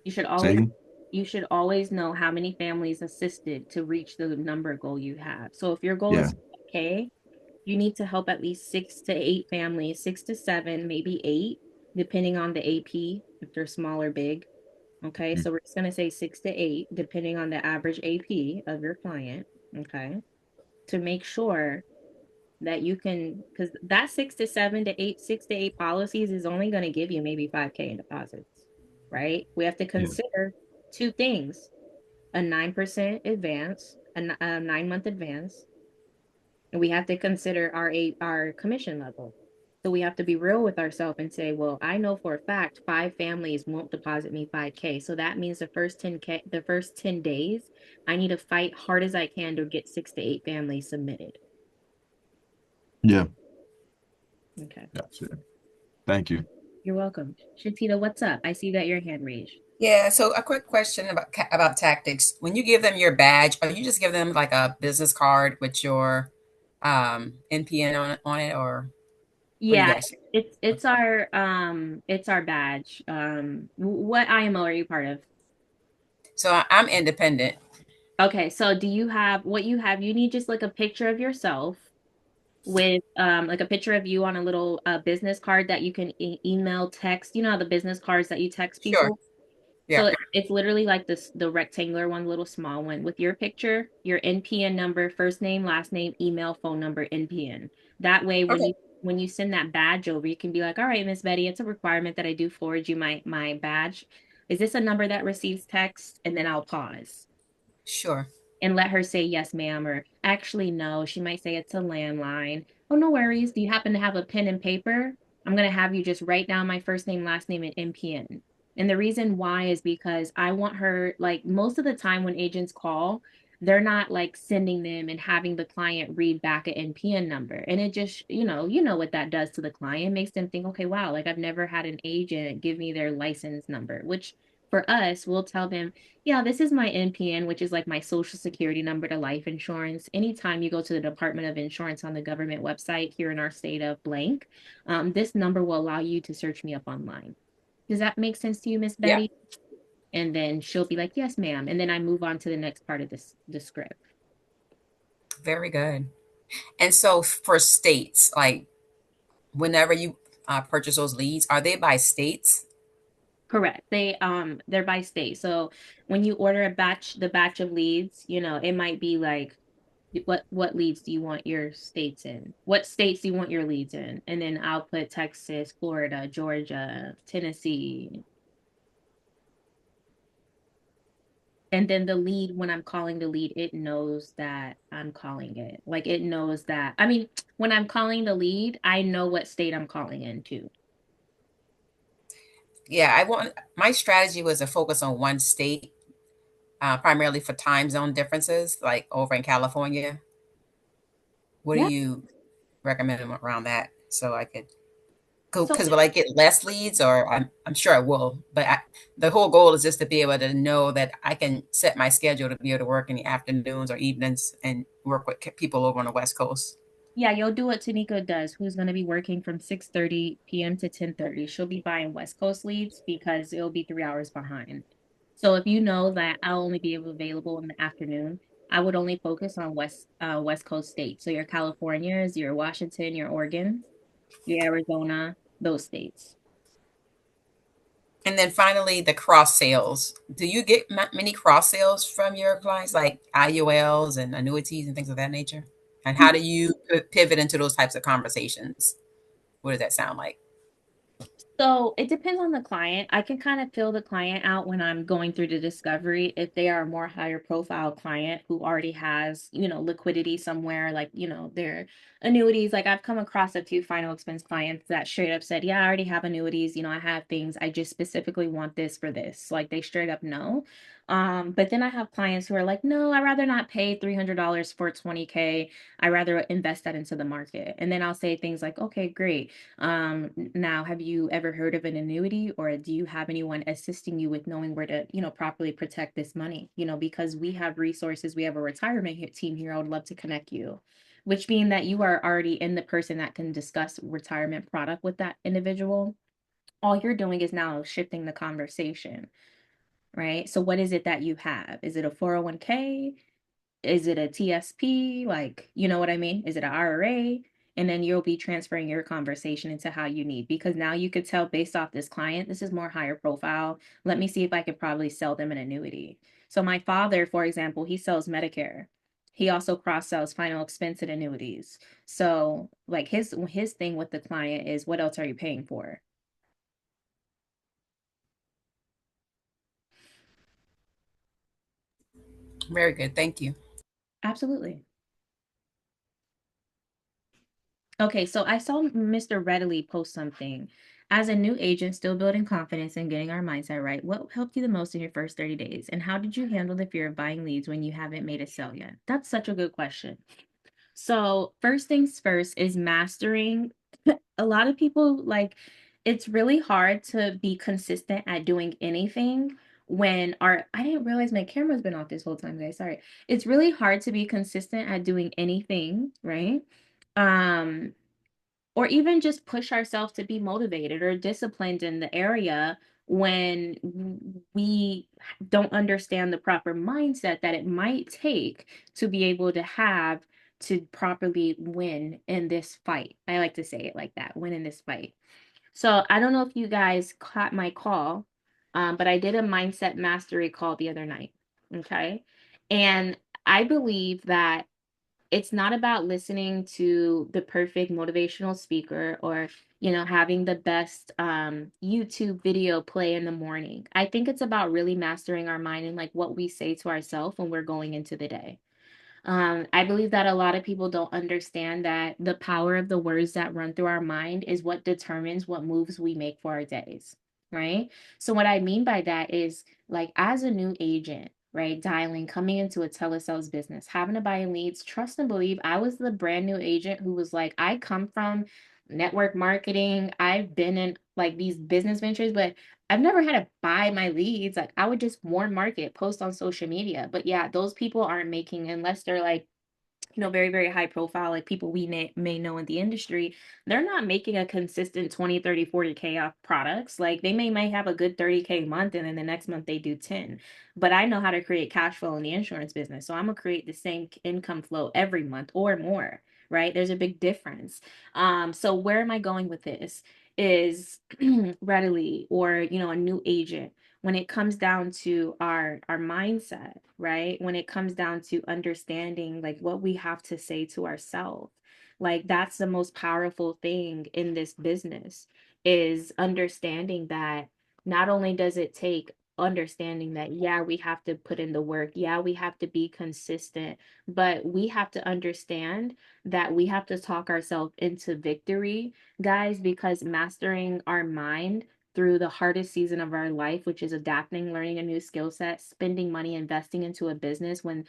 Speaker 2: You should
Speaker 3: Say
Speaker 2: always
Speaker 3: again?
Speaker 2: you should always know how many families assisted to reach the number goal you have. So if your goal
Speaker 3: Yeah.
Speaker 2: is 5K, you need to help at least 6 to 8 families, 6 to 7, maybe 8, depending on the AP, if they're small or big. Okay,
Speaker 3: Mm.
Speaker 2: so we're just going to say 6 to 8, depending on the average AP of your client. Okay, to make sure that you can, because that 6 to 7 to 8, 6 to 8 policies is only going to give you maybe 5K in deposits, right? We have to
Speaker 3: Yeah.
Speaker 2: consider two things: a 9% advance, a 9 month advance, and we have to consider our commission level. So we have to be real with ourselves and say, well, I know for a fact 5 families won't deposit me 5K. So that means the first 10 days, I need to fight hard as I can to get 6 to 8 families submitted.
Speaker 3: Yeah.
Speaker 2: Okay.
Speaker 3: Gotcha. Thank you.
Speaker 2: You're welcome. Shantita, what's up? I see that your hand raised.
Speaker 6: Yeah, so a quick question about tactics. When you give them your badge, or you just give them like a business card with your NPN on it, or what do you
Speaker 2: Yeah,
Speaker 6: guys think?
Speaker 2: it's our badge. What IMO are you part of?
Speaker 6: So I'm independent.
Speaker 2: Okay, so do you have what you have? You need just like a picture of yourself with like a picture of you on a little business card that you can email, text. You know how the business cards that you text
Speaker 6: Sure.
Speaker 2: people?
Speaker 6: Yeah.
Speaker 2: So it's literally like this, the rectangular one, little small one with your picture, your NPN number, first name, last name, email, phone number, NPN. That way,
Speaker 6: Okay.
Speaker 2: when you send that badge over, you can be like, all right, Miss Betty, it's a requirement that I do forward you my badge. Is this a number that receives text? And then I'll pause
Speaker 6: Sure.
Speaker 2: and let her say yes, ma'am, or actually no. She might say it's a landline. Oh, no worries. Do you happen to have a pen and paper? I'm gonna have you just write down my first name, last name, and NPN. And the reason why is because I want her, like most of the time when agents call, they're not like sending them and having the client read back an NPN number. And it just, you know what that does to the client. It makes them think, okay, wow, like I've never had an agent give me their license number, which for us, we'll tell them, yeah, this is my NPN, which is like my social security number to life insurance. Anytime you go to the Department of Insurance on the government website here in our state of blank, this number will allow you to search me up online. Does that make sense to you, Miss
Speaker 6: Yeah.
Speaker 2: Betty? And then she'll be like, yes, ma'am. And then I move on to the next part of the script.
Speaker 6: Very good. And so for states, like whenever you purchase those leads, are they by states?
Speaker 2: Correct. They're by state. So when you order the batch of leads, it might be like what leads do you want your states in? What states do you want your leads in? And then I'll put Texas, Florida, Georgia, Tennessee. And then the lead, when I'm calling the lead, it knows that I'm calling it. Like it knows that. I mean, when I'm calling the lead, I know what state I'm calling into.
Speaker 6: Yeah, my strategy was to focus on one state, primarily for time zone differences, like over in California. What do
Speaker 2: Yeah.
Speaker 6: you recommend around that so I could go?
Speaker 2: So
Speaker 6: Because will I get less leads, or I'm sure I will, but the whole goal is just to be able to know that I can set my schedule to be able to work in the afternoons or evenings and work with people over on the West Coast.
Speaker 2: yeah, you'll do what Tanika does, who's going to be working from 6:30 p.m. to 10:30. She'll be buying West Coast leads because it'll be 3 hours behind. So if you know that I'll only be available in the afternoon, I would only focus on West Coast states. So your Californias, your Washington, your Oregon, your Arizona, those states.
Speaker 6: And then finally, the cross sales. Do you get many cross sales from your clients, like IULs and annuities and things of that nature? And how do you pivot into those types of conversations? What does that sound like?
Speaker 2: So it depends on the client. I can kind of feel the client out when I'm going through the discovery. If they are a more higher profile client who already has, liquidity somewhere, like, their annuities. Like I've come across a few final expense clients that straight up said, yeah, I already have annuities. I have things. I just specifically want this for this. Like they straight up no. But then I have clients who are like, no, I'd rather not pay $300 for 20K. I rather invest that into the market. And then I'll say things like, okay, great. Now, have you ever heard of an annuity, or do you have anyone assisting you with knowing where to, properly protect this money? Because we have resources, we have a retirement team here. I would love to connect you, which mean that you are already in the person that can discuss retirement product with that individual. All you're doing is now shifting the conversation, right? So what is it that you have? Is it a 401k? Is it a TSP? Like, you know what I mean? Is it an IRA? And then you'll be transferring your conversation into how you need, because now you could tell based off this client, this is more higher profile. Let me see if I could probably sell them an annuity. So my father, for example, he sells Medicare. He also cross sells final expense and annuities. So like his thing with the client is, what else are you paying for?
Speaker 6: Very good. Thank you.
Speaker 2: Absolutely. Okay, so I saw Mr. Readily post something. As a new agent, still building confidence and getting our mindset right, what helped you the most in your first 30 days? And how did you handle the fear of buying leads when you haven't made a sale yet? That's such a good question. So, first things first is mastering. A lot of people it's really hard to be consistent at doing anything when I didn't realize my camera's been off this whole time, guys. Sorry. It's really hard to be consistent at doing anything, right? Um, or even just push ourselves to be motivated or disciplined in the area when we don't understand the proper mindset that it might take to be able to have to properly win in this fight. I like to say it like that, win in this fight. So I don't know if you guys caught my call, but I did a mindset mastery call the other night. Okay. And I believe that it's not about listening to the perfect motivational speaker or having the best YouTube video play in the morning. I think it's about really mastering our mind and like what we say to ourselves when we're going into the day. I believe that a lot of people don't understand that the power of the words that run through our mind is what determines what moves we make for our days, right? So what I mean by that is like as a new agent, right, coming into a telesales business, having to buy leads, trust and believe I was the brand new agent who was like, I come from network marketing. I've been in like these business ventures, but I've never had to buy my leads. Like I would just warm market, post on social media. But yeah, those people aren't making, unless they're like, very, very high profile, like people we may know in the industry, they're not making a consistent 20, 30, 40K off products. Like they might have a good 30K month and then the next month they do 10. But I know how to create cash flow in the insurance business. So I'm gonna create the same income flow every month or more, right? There's a big difference. So where am I going with this? Is readily or a new agent, when it comes down to our mindset, right? When it comes down to understanding like what we have to say to ourselves, like that's the most powerful thing in this business, is understanding that not only does it take understanding that yeah, we have to put in the work, yeah, we have to be consistent, but we have to understand that we have to talk ourselves into victory, guys, because mastering our mind through the hardest season of our life, which is adapting, learning a new skill set, spending money, investing into a business when,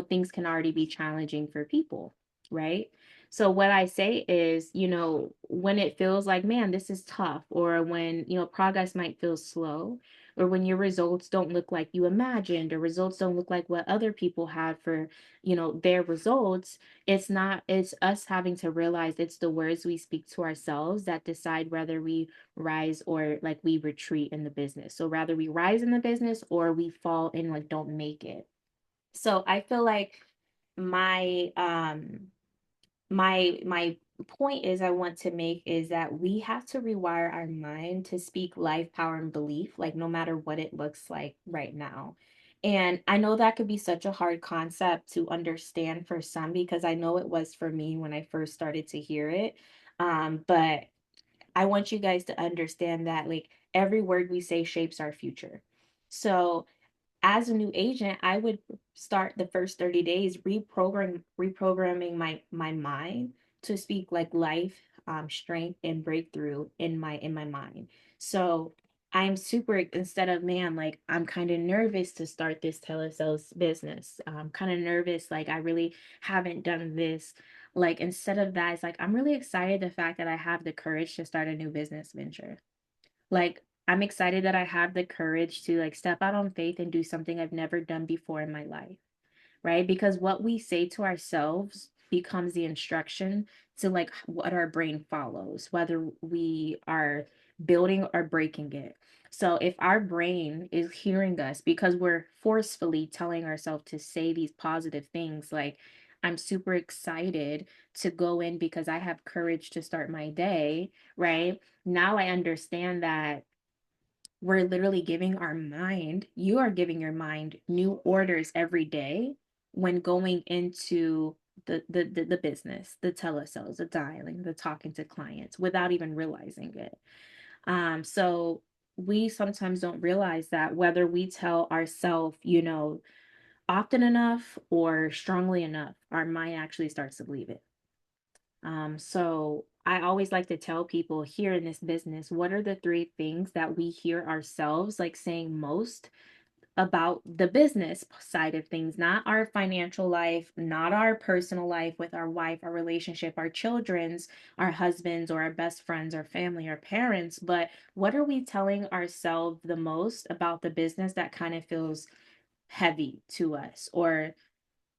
Speaker 2: things can already be challenging for people, right? So what I say is, when it feels like, man, this is tough, or when, progress might feel slow, or when your results don't look like you imagined, or results don't look like what other people had for, their results, it's us having to realize it's the words we speak to ourselves that decide whether we rise or like we retreat in the business. So rather we rise in the business or we fall and like don't make it. So I feel like my my point is I want to make is that we have to rewire our mind to speak life, power, and belief, like no matter what it looks like right now. And I know that could be such a hard concept to understand for some because I know it was for me when I first started to hear it. But I want you guys to understand that like every word we say shapes our future. So as a new agent, I would start the first 30 days reprogramming my mind to speak like life, strength, and breakthrough in my mind. So I'm super instead of man, like I'm kind of nervous to start this telesales business. I'm kind of nervous, like I really haven't done this. Like instead of that, it's like I'm really excited the fact that I have the courage to start a new business venture. Like, I'm excited that I have the courage to like step out on faith and do something I've never done before in my life, right? Because what we say to ourselves becomes the instruction to like what our brain follows, whether we are building or breaking it. So if our brain is hearing us because we're forcefully telling ourselves to say these positive things, like, I'm super excited to go in because I have courage to start my day, right? Now I understand that we're literally giving our mind, you are giving your mind new orders every day when going into the business, the telesales, the dialing, the talking to clients without even realizing it. So we sometimes don't realize that whether we tell ourselves, you know, often enough or strongly enough, our mind actually starts to believe it. So I always like to tell people here in this business, what are the three things that we hear ourselves like saying most about the business side of things, not our financial life, not our personal life with our wife, our relationship, our children's, our husbands, or our best friends, our family, our parents, but what are we telling ourselves the most about the business that kind of feels heavy to us or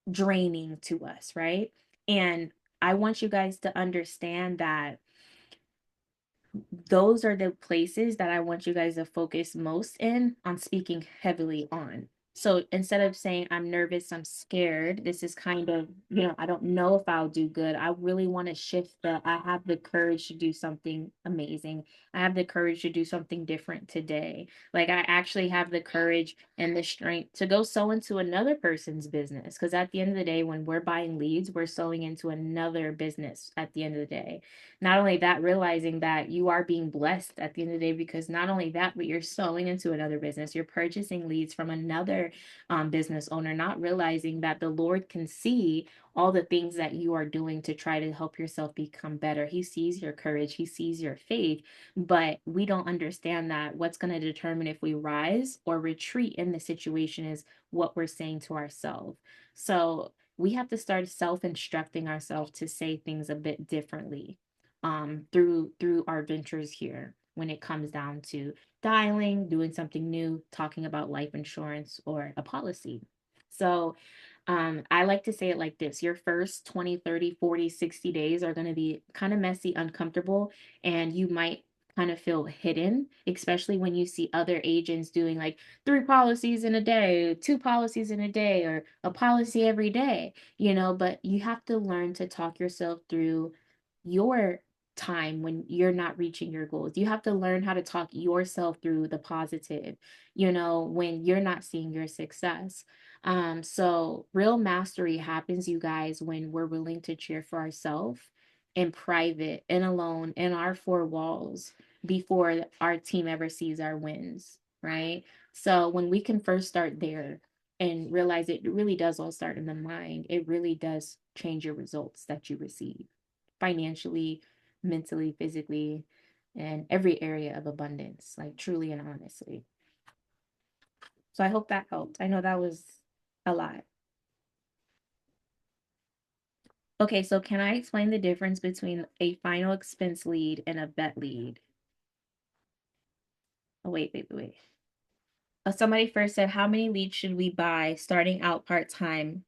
Speaker 2: draining to us, right? And I want you guys to understand that those are the places that I want you guys to focus most in on speaking heavily on. So instead of saying, I'm nervous, I'm scared, this is kind of, you know, I don't know if I'll do good. I really want to shift the, I have the courage to do something amazing. I have the courage to do something different today. Like I actually have the courage and the strength to go sow into another person's business. Because at the end of the day, when we're buying leads, we're sowing into another business at the end of the day. Not only that, realizing that you are being blessed at the end of the day, because not only that, but you're sowing into another business. You're purchasing leads from another business owner, not realizing that the Lord can see all the things that you are doing to try to help yourself become better. He sees your courage, he sees your faith, but we don't understand that what's going to determine if we rise or retreat in the situation is what we're saying to ourselves. So we have to start self-instructing ourselves to say things a bit differently through our ventures here when it comes down to dialing, doing something new, talking about life insurance or a policy. So I like to say it like this. Your first 20, 30, 40, 60 days are going to be kind of messy, uncomfortable, and you might kind of feel hidden, especially when you see other agents doing like 3 policies in a day, 2 policies in a day, or a policy every day, you know, but you have to learn to talk yourself through your time when you're not reaching your goals. You have to learn how to talk yourself through the positive, you know, when you're not seeing your success. So real mastery happens, you guys, when we're willing to cheer for ourselves in private and alone in our 4 walls before our team ever sees our wins, right? So when we can first start there and realize it really does all start in the mind, it really does change your results that you receive financially, mentally, physically, and every area of abundance, like truly and honestly. So I hope that helped. I know that was a lot. Okay, so can I explain the difference between a final expense lead and a vet lead? Oh, wait. Somebody first said, how many leads should we buy starting out part-time,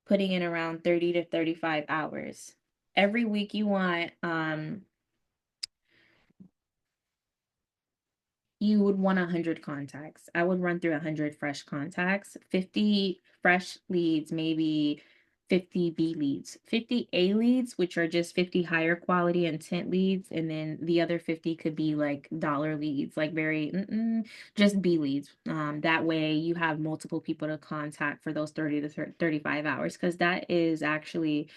Speaker 2: putting in around 30 to 35 hours? Every week you want, you would want 100 contacts. I would run through 100 fresh contacts, 50 fresh leads, maybe 50 B leads, 50 A leads, which are just 50 higher quality intent leads, and then the other 50 could be like dollar leads, like very just B leads. That way you have multiple people to contact for those 30 to 35 hours, because that is actually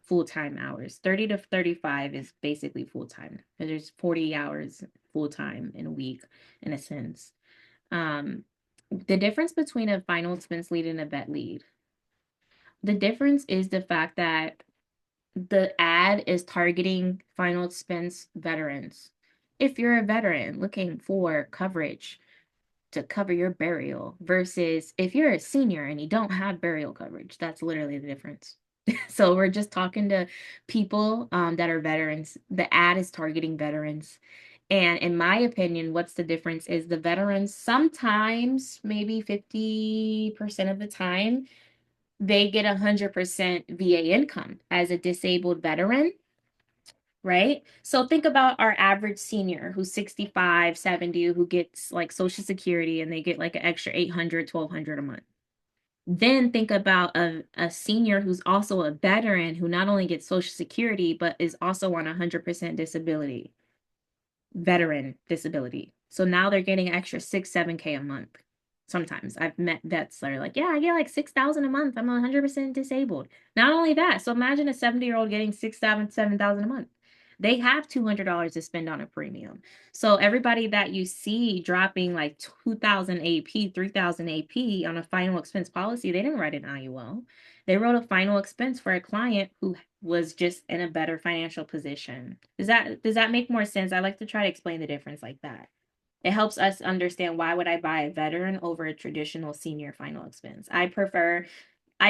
Speaker 2: full-time hours. 30 to 35 is basically full-time. There's 40 hours full-time in a week, in a sense. The difference between a final expense lead and a vet lead. The difference is the fact that the ad is targeting final expense veterans. If you're a veteran looking for coverage to cover your burial versus if you're a senior and you don't have burial coverage, that's literally the difference. So we're just talking to people that are veterans. The ad is targeting veterans. And in my opinion, what's the difference is the veterans sometimes, maybe 50% of the time, they get 100% VA income as a disabled veteran, right? So think about our average senior who's 65, 70, who gets like Social Security and they get like an extra 800, 1,200 a month. Then think about a senior who's also a veteran who not only gets Social Security, but is also on 100% disability, veteran disability. So now they're getting an extra 6, 7K a month. Sometimes I've met vets that are like, yeah, I get like 6,000 a month. I'm 100% disabled. Not only that, so imagine a 70-year-old getting 6,000, 7,000 a month. They have $200 to spend on a premium. So everybody that you see dropping like 2,000 AP, 3,000 AP on a final expense policy, they didn't write an IUL. They wrote a final expense for a client who was just in a better financial position. Does that make more sense? I like to try to explain the difference like that. It helps us understand why would I buy a veteran over a traditional senior final expense. I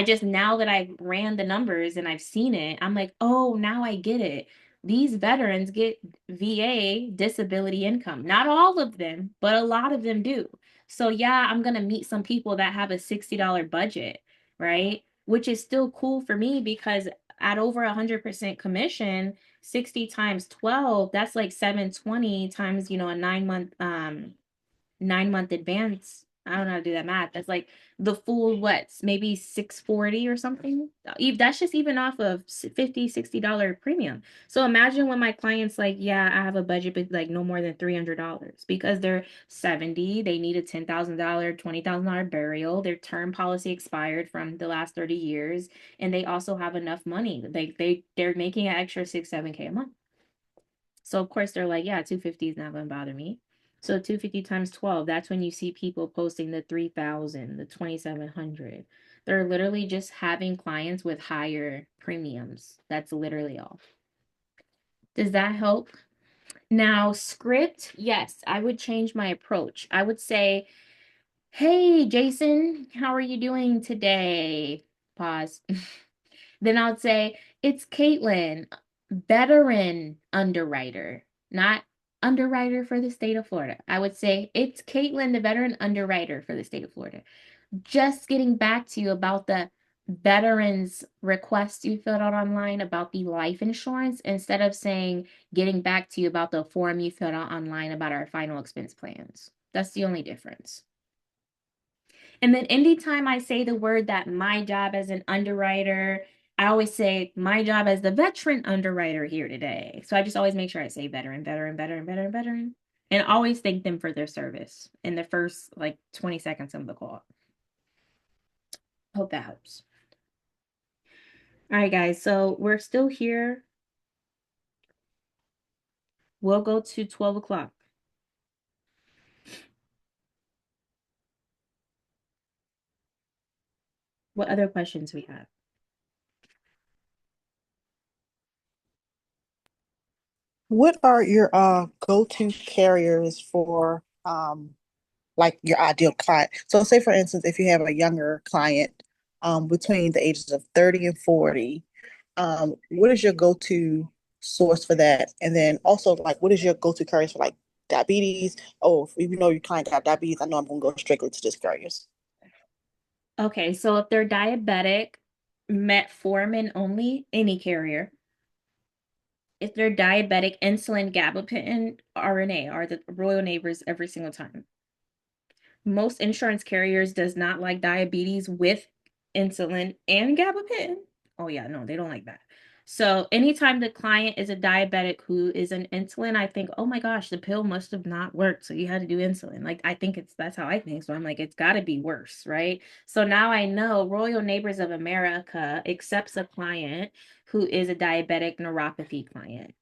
Speaker 2: just, now that I've ran the numbers and I've seen it, I'm like, oh, now I get it. These veterans get VA disability income. Not all of them, but a lot of them do. So yeah, I'm going to meet some people that have a $60 budget, right? Which is still cool for me because at over 100% commission, 60 times 12, that's like 720 times, a 9-month advance. I don't know how to do that math. That's like the full what, maybe 640 or something. That's just even off of $50, $60 premium. So imagine when my clients like, yeah, I have a budget, but like no more than $300 because they're 70, they need a $10,000, $20,000 burial. Their term policy expired from the last 30 years, and they also have enough money. They're making an extra 6, 7K a month. So of course they're like, yeah, 250 is not going to bother me. So 250 times 12, that's when you see people posting the 3,000, the 2,700. They're literally just having clients with higher premiums. That's literally all. Does that help? Now, script, yes, I would change my approach. I would say, hey, Jason, how are you doing today? Pause. Then I'll say, it's Caitlin, veteran underwriter, not underwriter for the state of Florida. I would say, it's Caitlin, the veteran underwriter for the state of Florida. Just getting back to you about the veterans request you filled out online about the life insurance, instead of saying, getting back to you about the form you filled out online about our final expense plans. That's the only difference. And then anytime I say the word that my job as an underwriter, I always say my job as the veteran underwriter here today. So I just always make sure I say veteran, veteran, veteran, veteran, veteran, and always thank them for their service in the first like 20 seconds of the call. Hope that helps. All right, guys, so we're still here. We'll go to 12 o'clock. What other questions we have?
Speaker 7: What are your go-to carriers for like your ideal client? So say for instance, if you have a younger client between the ages of 30 and 40, what is your go-to source for that? And then also like what is your go-to carriers for like diabetes? Oh, if you know your client got diabetes, I know I'm gonna go strictly to this carriers.
Speaker 2: Okay, so if they're diabetic, metformin only, any carrier. If they're diabetic, insulin, gabapentin, RNA are the royal neighbors every single time. Most insurance carriers does not like diabetes with insulin and gabapentin. Oh yeah, no, they don't like that. So anytime the client is a diabetic who is an insulin, I think, oh my gosh, the pill must have not worked. So you had to do insulin. Like I think that's how I think. So I'm like, it's got to be worse, right? So now I know Royal Neighbors of America accepts a client who is a diabetic neuropathy client.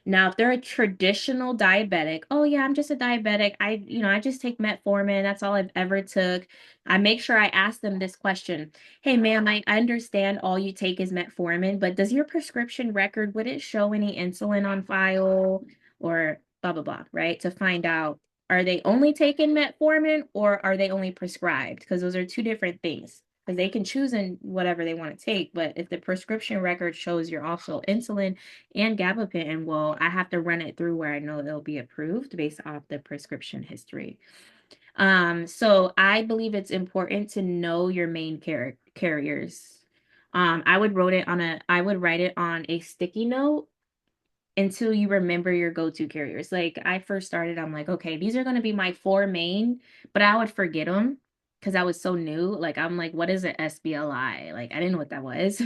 Speaker 2: Now, if they're a traditional diabetic, oh yeah, I'm just a diabetic. I just take metformin. That's all I've ever took. I make sure I ask them this question. Hey, ma'am, I understand all you take is metformin, but does your prescription record, would it show any insulin on file or blah, blah, blah, right? To find out, are they only taking metformin or are they only prescribed? Because those are two different things. Because they can choose in whatever they want to take, but if the prescription record shows you're also insulin and gabapentin, well, I have to run it through where I know it'll be approved based off the prescription history. So I believe it's important to know your main carriers. I would write it on a sticky note until you remember your go-to carriers. Like I first started, I'm like, okay, these are going to be my 4 main, but I would forget them because I was so new. Like I'm like, what is an SBLI? Like I didn't know what that was.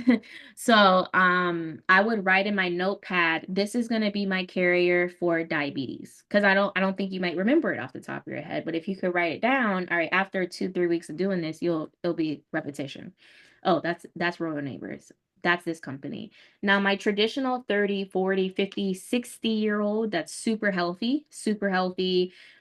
Speaker 2: So I would write in my notepad, this is going to be my carrier for diabetes. Because I don't think you might remember it off the top of your head. But if you could write it down, all right, after 2-3 weeks of doing this, it'll be repetition. Oh, that's Royal Neighbors. That's this company. Now, my traditional 30, 40, 50, 60-year-old that's super healthy,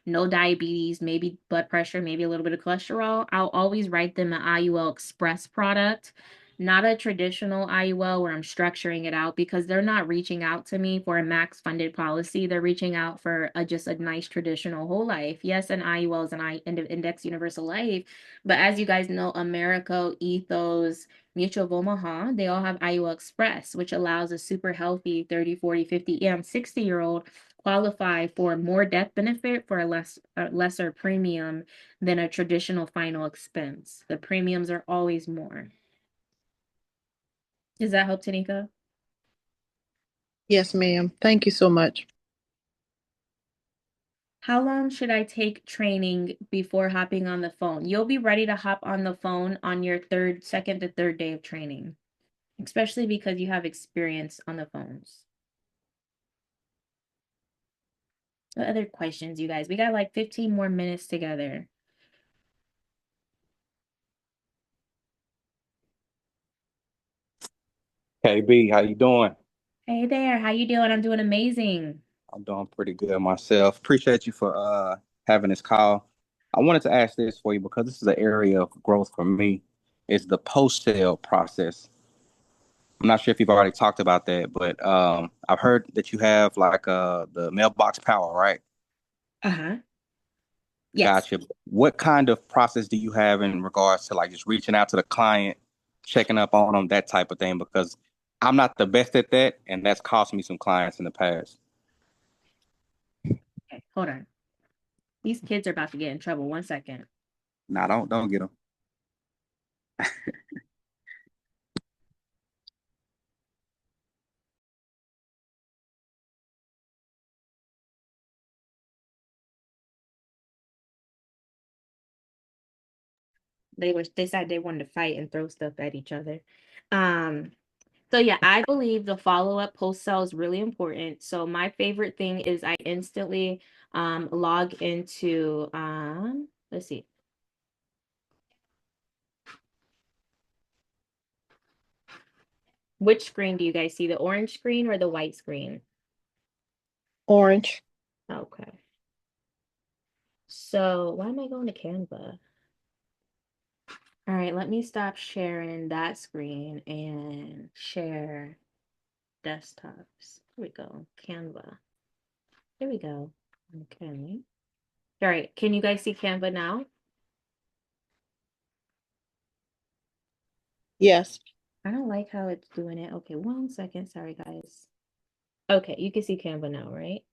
Speaker 2: no diabetes, maybe blood pressure, maybe a little bit of cholesterol, I'll always write them an IUL Express product, not a traditional IUL where I'm structuring it out because they're not reaching out to me for a max funded policy. They're reaching out for just a nice traditional whole life. Yes, an IUL is an index universal life, but as you guys know, America, Ethos, Mutual of Omaha, they all have IUL Express, which allows a super healthy 30, 40, 50, and 60-year-old qualify for more death benefit for a lesser premium than a traditional final expense. The premiums are always more. Does that help, Tanika?
Speaker 7: Yes, ma'am. Thank you so much.
Speaker 2: How long should I take training before hopping on the phone? You'll be ready to hop on the phone on your second to third day of training, especially because you have experience on the phones. What other questions, you guys? We got like 15 more minutes together.
Speaker 8: KB, how you doing?
Speaker 2: Hey there, how you doing? I'm doing amazing.
Speaker 8: I'm doing pretty good myself. Appreciate you for having this call. I wanted to ask this for you because this is an area of growth for me. Is the post-sale process. I'm not sure if you've already talked about that, but I've heard that you have like the mailbox power, right?
Speaker 2: Uh-huh. Yes.
Speaker 8: Gotcha. What kind of process do you have in regards to like just reaching out to the client, checking up on them, that type of thing? Because I'm not the best at that, and that's cost me some clients in the past.
Speaker 2: Okay, hold on. These kids are about to get in trouble. 1 second.
Speaker 8: Nah, don't get them.
Speaker 2: They said they wanted to fight and throw stuff at each other. So yeah, I believe the follow-up post sale is really important. So my favorite thing is I instantly log into let's see. Which screen do you guys see? The orange screen or the white screen?
Speaker 7: Orange.
Speaker 2: Okay. So why am I going to Canva? All right, let me stop sharing that screen and share desktops. Here we go, Canva. Here we go. Okay. All right, can you guys see Canva now?
Speaker 7: Yes.
Speaker 2: I don't like how it's doing it. Okay, 1 second. Sorry, guys. Okay, you can see Canva now, right?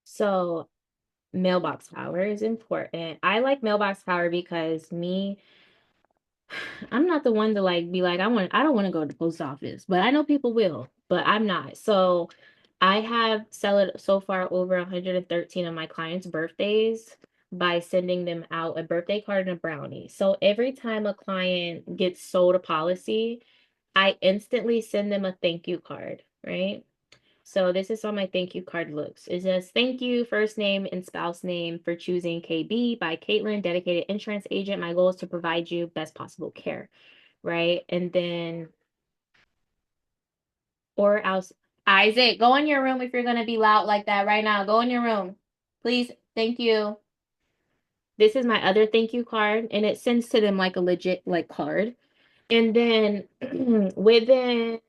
Speaker 2: So mailbox power is important. I like mailbox power because I'm not the one to like be like, I don't want to go to the post office, but I know people will, but I'm not. So I have celebrated so far over 113 of my clients' birthdays by sending them out a birthday card and a brownie. So every time a client gets sold a policy, I instantly send them a thank you card, right? So this is how my thank you card looks. It says, thank you, first name and spouse name, for choosing KB by Caitlin, dedicated insurance agent. My goal is to provide you best possible care, right? And then, or else, Isaac, go in your room if you're going to be loud like that right now. Go in your room. Please, thank you. This is my other thank you card, and it sends to them like a legit like card. And then within,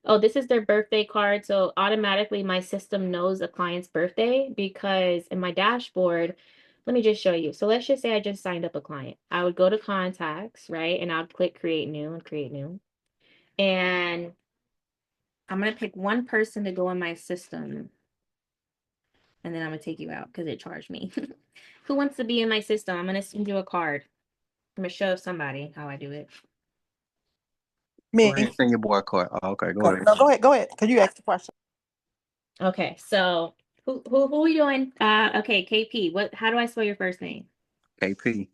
Speaker 2: oh, this is their birthday card. So automatically my system knows a client's birthday because in my dashboard, let me just show you. So let's just say I just signed up a client. I would go to contacts, right? And I'd click create new and create new. And I'm going to pick one person to go in my system. And then I'm going to take you out because it charged me. Who wants to be in my system? I'm going to send you a card. I'm going to show somebody how I do it.
Speaker 8: Go ahead
Speaker 7: Me.
Speaker 8: and send your boy a card. Oh, okay, go ahead.
Speaker 7: No, go ahead. Cause you asked the question.
Speaker 2: Okay, so who are we doing? Okay, KP. How do I spell your first name?
Speaker 8: KP.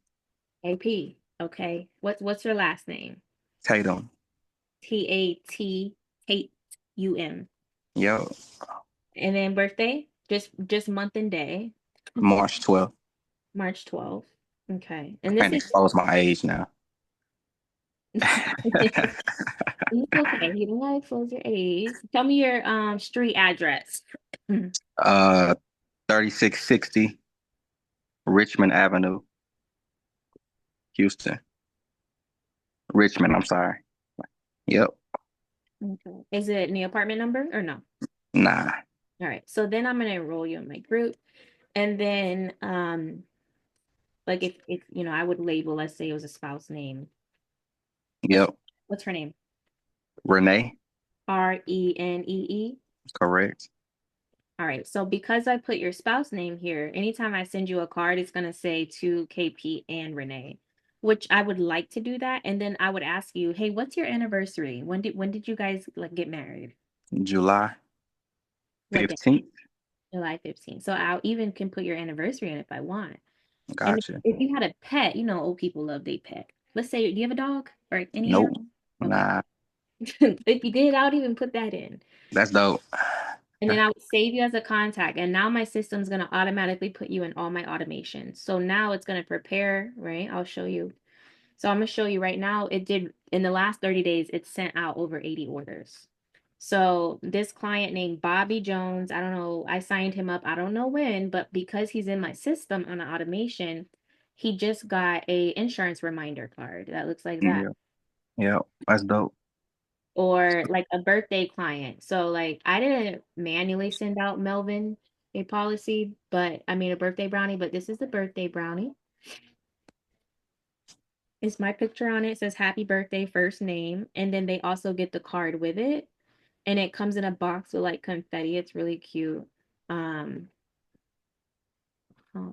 Speaker 2: KP. Okay. What's your last name?
Speaker 8: Tatum.
Speaker 2: Tatum.
Speaker 8: Yo,
Speaker 2: And then birthday? Just month and day.
Speaker 8: March 12th.
Speaker 2: March 12th. Okay.
Speaker 8: I
Speaker 2: And this
Speaker 8: can't
Speaker 2: is
Speaker 8: expose my age now.
Speaker 2: it's okay. You don't gotta expose your age. Tell me your street address.
Speaker 8: 3660 Richmond Avenue, Houston. Richmond, I'm sorry. Yep.
Speaker 2: Okay. Is it in the apartment number or no?
Speaker 8: Nah.
Speaker 2: All right. So then I'm gonna enroll you in my group. And then like if you know, I would label, let's say it was a spouse name.
Speaker 8: Yep.
Speaker 2: What's her name?
Speaker 8: Renee.
Speaker 2: Renee.
Speaker 8: Correct.
Speaker 2: All right. So because I put your spouse name here, anytime I send you a card, it's gonna say to KP and Renee, which I would like to do that. And then I would ask you, hey, what's your anniversary? When did you guys like get married?
Speaker 8: July
Speaker 2: What day?
Speaker 8: 15th.
Speaker 2: July 15th. So I'll even can put your anniversary in if I want. And
Speaker 8: Gotcha.
Speaker 2: if you had a pet, you know, old people love their pet. Let's say, do you have a dog or any
Speaker 8: Nope.
Speaker 2: animal? Okay.
Speaker 8: Nah.
Speaker 2: If you did, I would even put that in.
Speaker 8: That's dope.
Speaker 2: And then I would save you as a contact. And now my system's going to automatically put you in all my automations. So now it's going to prepare, right? I'll show you. So I'm going to show you right now. It did, in the last 30 days, it sent out over 80 orders. So this client named Bobby Jones, I don't know, I signed him up, I don't know when, but because he's in my system on the automation, he just got a insurance reminder card that looks like that.
Speaker 8: Yeah. That's dope.
Speaker 2: Or like a birthday client. So like I didn't manually send out Melvin a policy, but I mean a birthday brownie, but this is the birthday brownie. It's my picture on it. It says happy birthday, first name. And then they also get the card with it. And it comes in a box with like confetti. It's really cute. Oh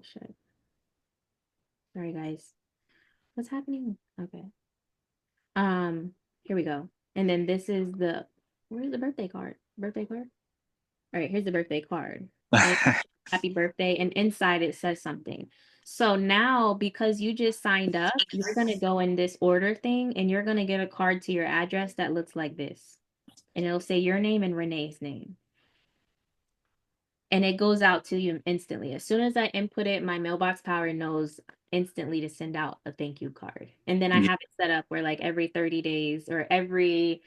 Speaker 2: shit. Sorry guys. What's happening? Okay. Here we go. And then this is where's the birthday card? Birthday card? All right, here's the birthday card. And happy birthday. And inside it says something. So now, because you just signed up, you're going to go in this order thing and you're going to get a card to your address that looks like this. And it'll say your name and Renee's name. And it goes out to you instantly. As soon as I input it, my mailbox power knows instantly to send out a thank you card. And then I have it set up where like every 30 days or every,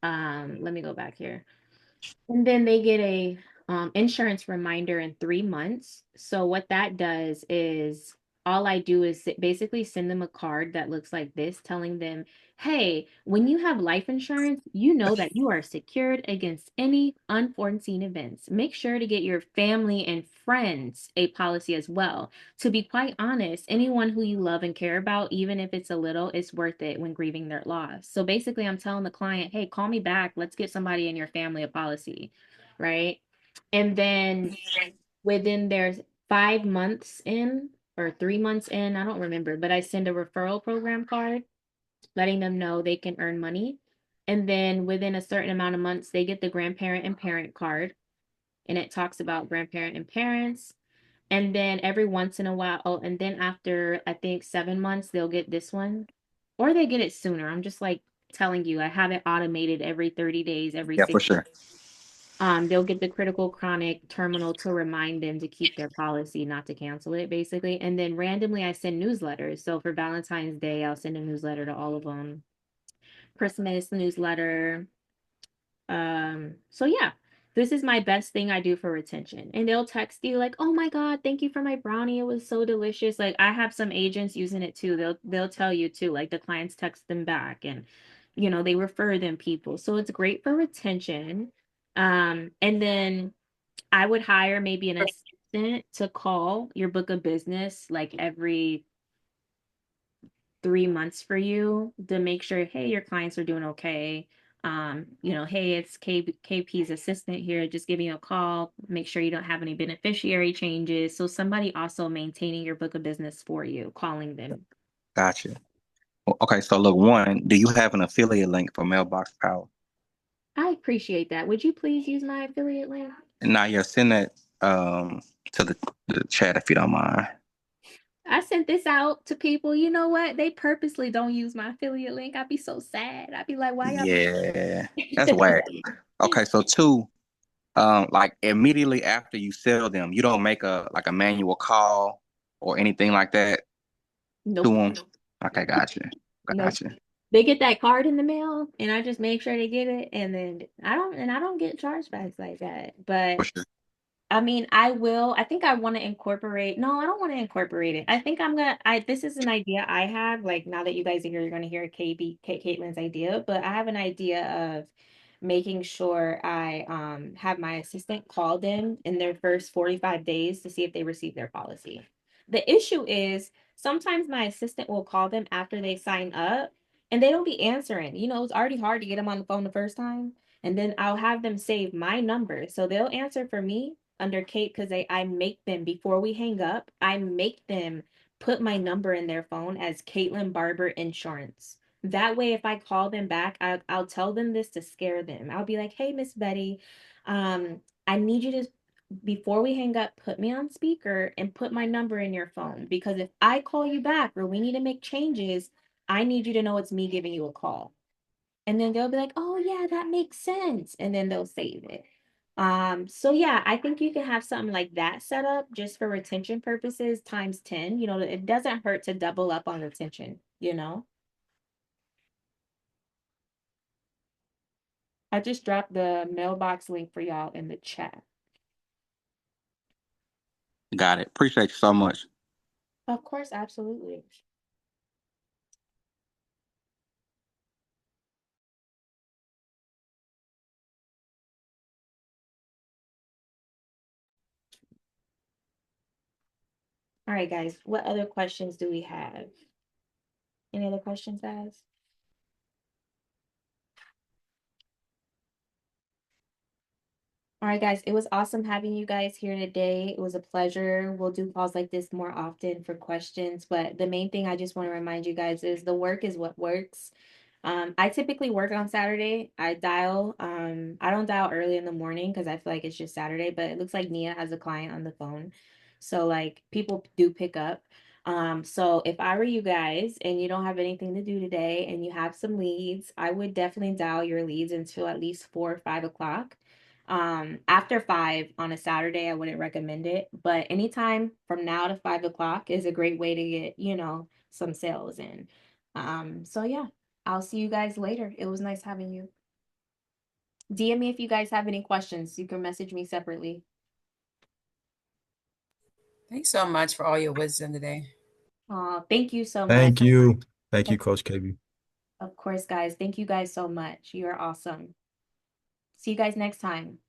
Speaker 2: let me go back here. And then they get a insurance reminder in 3 months. So what that does is all I do is basically send them a card that looks like this, telling them, hey, when you have life insurance, you know that you are secured against any unforeseen events. Make sure to get your family and friends a policy as well. To be quite honest, anyone who you love and care about, even if it's a little, it's worth it when grieving their loss. So basically, I'm telling the client, hey, call me back. Let's get somebody in your family a policy, right? And then within their 5 months in or 3 months in, I don't remember, but I send a referral program card letting them know they can earn money. And then within a certain amount of months, they get the grandparent and parent card. And it talks about grandparent and parents. And then every once in a while, oh, and then after I think 7 months, they'll get this one, or they get it sooner. I'm just like telling you, I have it automated every 30 days, every
Speaker 8: Yeah, for
Speaker 2: 60.
Speaker 8: sure.
Speaker 2: They'll get the critical chronic terminal to remind them to keep their policy, not to cancel it, basically. And then randomly, I send newsletters. So for Valentine's Day, I'll send a newsletter to all of them. Christmas newsletter. So yeah, this is my best thing I do for retention. And they'll text you like, "Oh my God, thank you for my brownie. It was so delicious." Like I have some agents using it too. They'll tell you too, like the clients text them back and they refer them people. So it's great for retention. And then I would hire maybe an assistant to call your book of business like every 3 months for you to make sure, hey, your clients are doing okay. Hey, it's KP's assistant here, just giving you a call, make sure you don't have any beneficiary changes. So somebody also maintaining your book of business for you, calling them.
Speaker 8: Gotcha. Well, okay, so look, one, do you have an affiliate link for Mailbox Power?
Speaker 2: I appreciate that. Would you please use my affiliate link?
Speaker 8: Now, yeah, send that to the chat if you don't mind.
Speaker 2: I sent this out to people. You know what? They purposely don't use my affiliate link. I'd be so sad. I'd be like, why y'all?
Speaker 8: Yeah, that's whack. Okay, so two, like immediately after you sell them, you don't make a manual call or anything like that to
Speaker 2: Nope.
Speaker 8: them. Okay, gotcha.
Speaker 2: Nope. They get that card in the mail, and I just make sure they get it, and then I don't get chargebacks like that. But
Speaker 8: For sure.
Speaker 2: I mean, I think I want to incorporate. No, I don't want to incorporate it. I think this is an idea I have. Like now that you guys are here, you're going to hear Caitlin's idea, but I have an idea of making sure I have my assistant call them in their first 45 days to see if they receive their policy. The issue is sometimes my assistant will call them after they sign up and they don't be answering. It's already hard to get them on the phone the first time. And then I'll have them save my number. So they'll answer for me under Kate because I make them before we hang up. I make them put my number in their phone as Caitlin Barber Insurance. That way, if I call them back, I'll tell them this to scare them. I'll be like, "Hey, Miss Betty, I need you to before we hang up, put me on speaker and put my number in your phone because if I call you back or we need to make changes, I need you to know it's me giving you a call." And then they'll be like, "Oh yeah, that makes sense." And then they'll save it. So yeah, I think you can have something like that set up just for retention purposes times 10. It doesn't hurt to double up on retention. I just dropped the mailbox link for y'all in the chat.
Speaker 8: Got it. Appreciate you so much.
Speaker 2: Of course, absolutely. All right, guys, what other questions do we have? Any other questions, guys? All right, guys, it was awesome having you guys here today. It was a pleasure. We'll do calls like this more often for questions, but the main thing I just want to remind you guys is the work is what works. I typically work on Saturday. I don't dial early in the morning because I feel like it's just Saturday, but it looks like Nia has a client on the phone. So like people do pick up. So if I were you guys and you don't have anything to do today and you have some leads, I would definitely dial your leads until at least 4 or 5 o'clock. After 5 on a Saturday, I wouldn't recommend it, but anytime from now to 5 o'clock is a great way to get, some sales in. So yeah, I'll see you guys later. It was nice having you. DM me if you guys have any questions. You can message me separately.
Speaker 6: Thanks so much for all your wisdom today.
Speaker 2: Thank you so much.
Speaker 3: Thank you. Thank you, Coach KB.
Speaker 2: Of course, guys. Thank you guys so much. You are awesome. See you guys next time.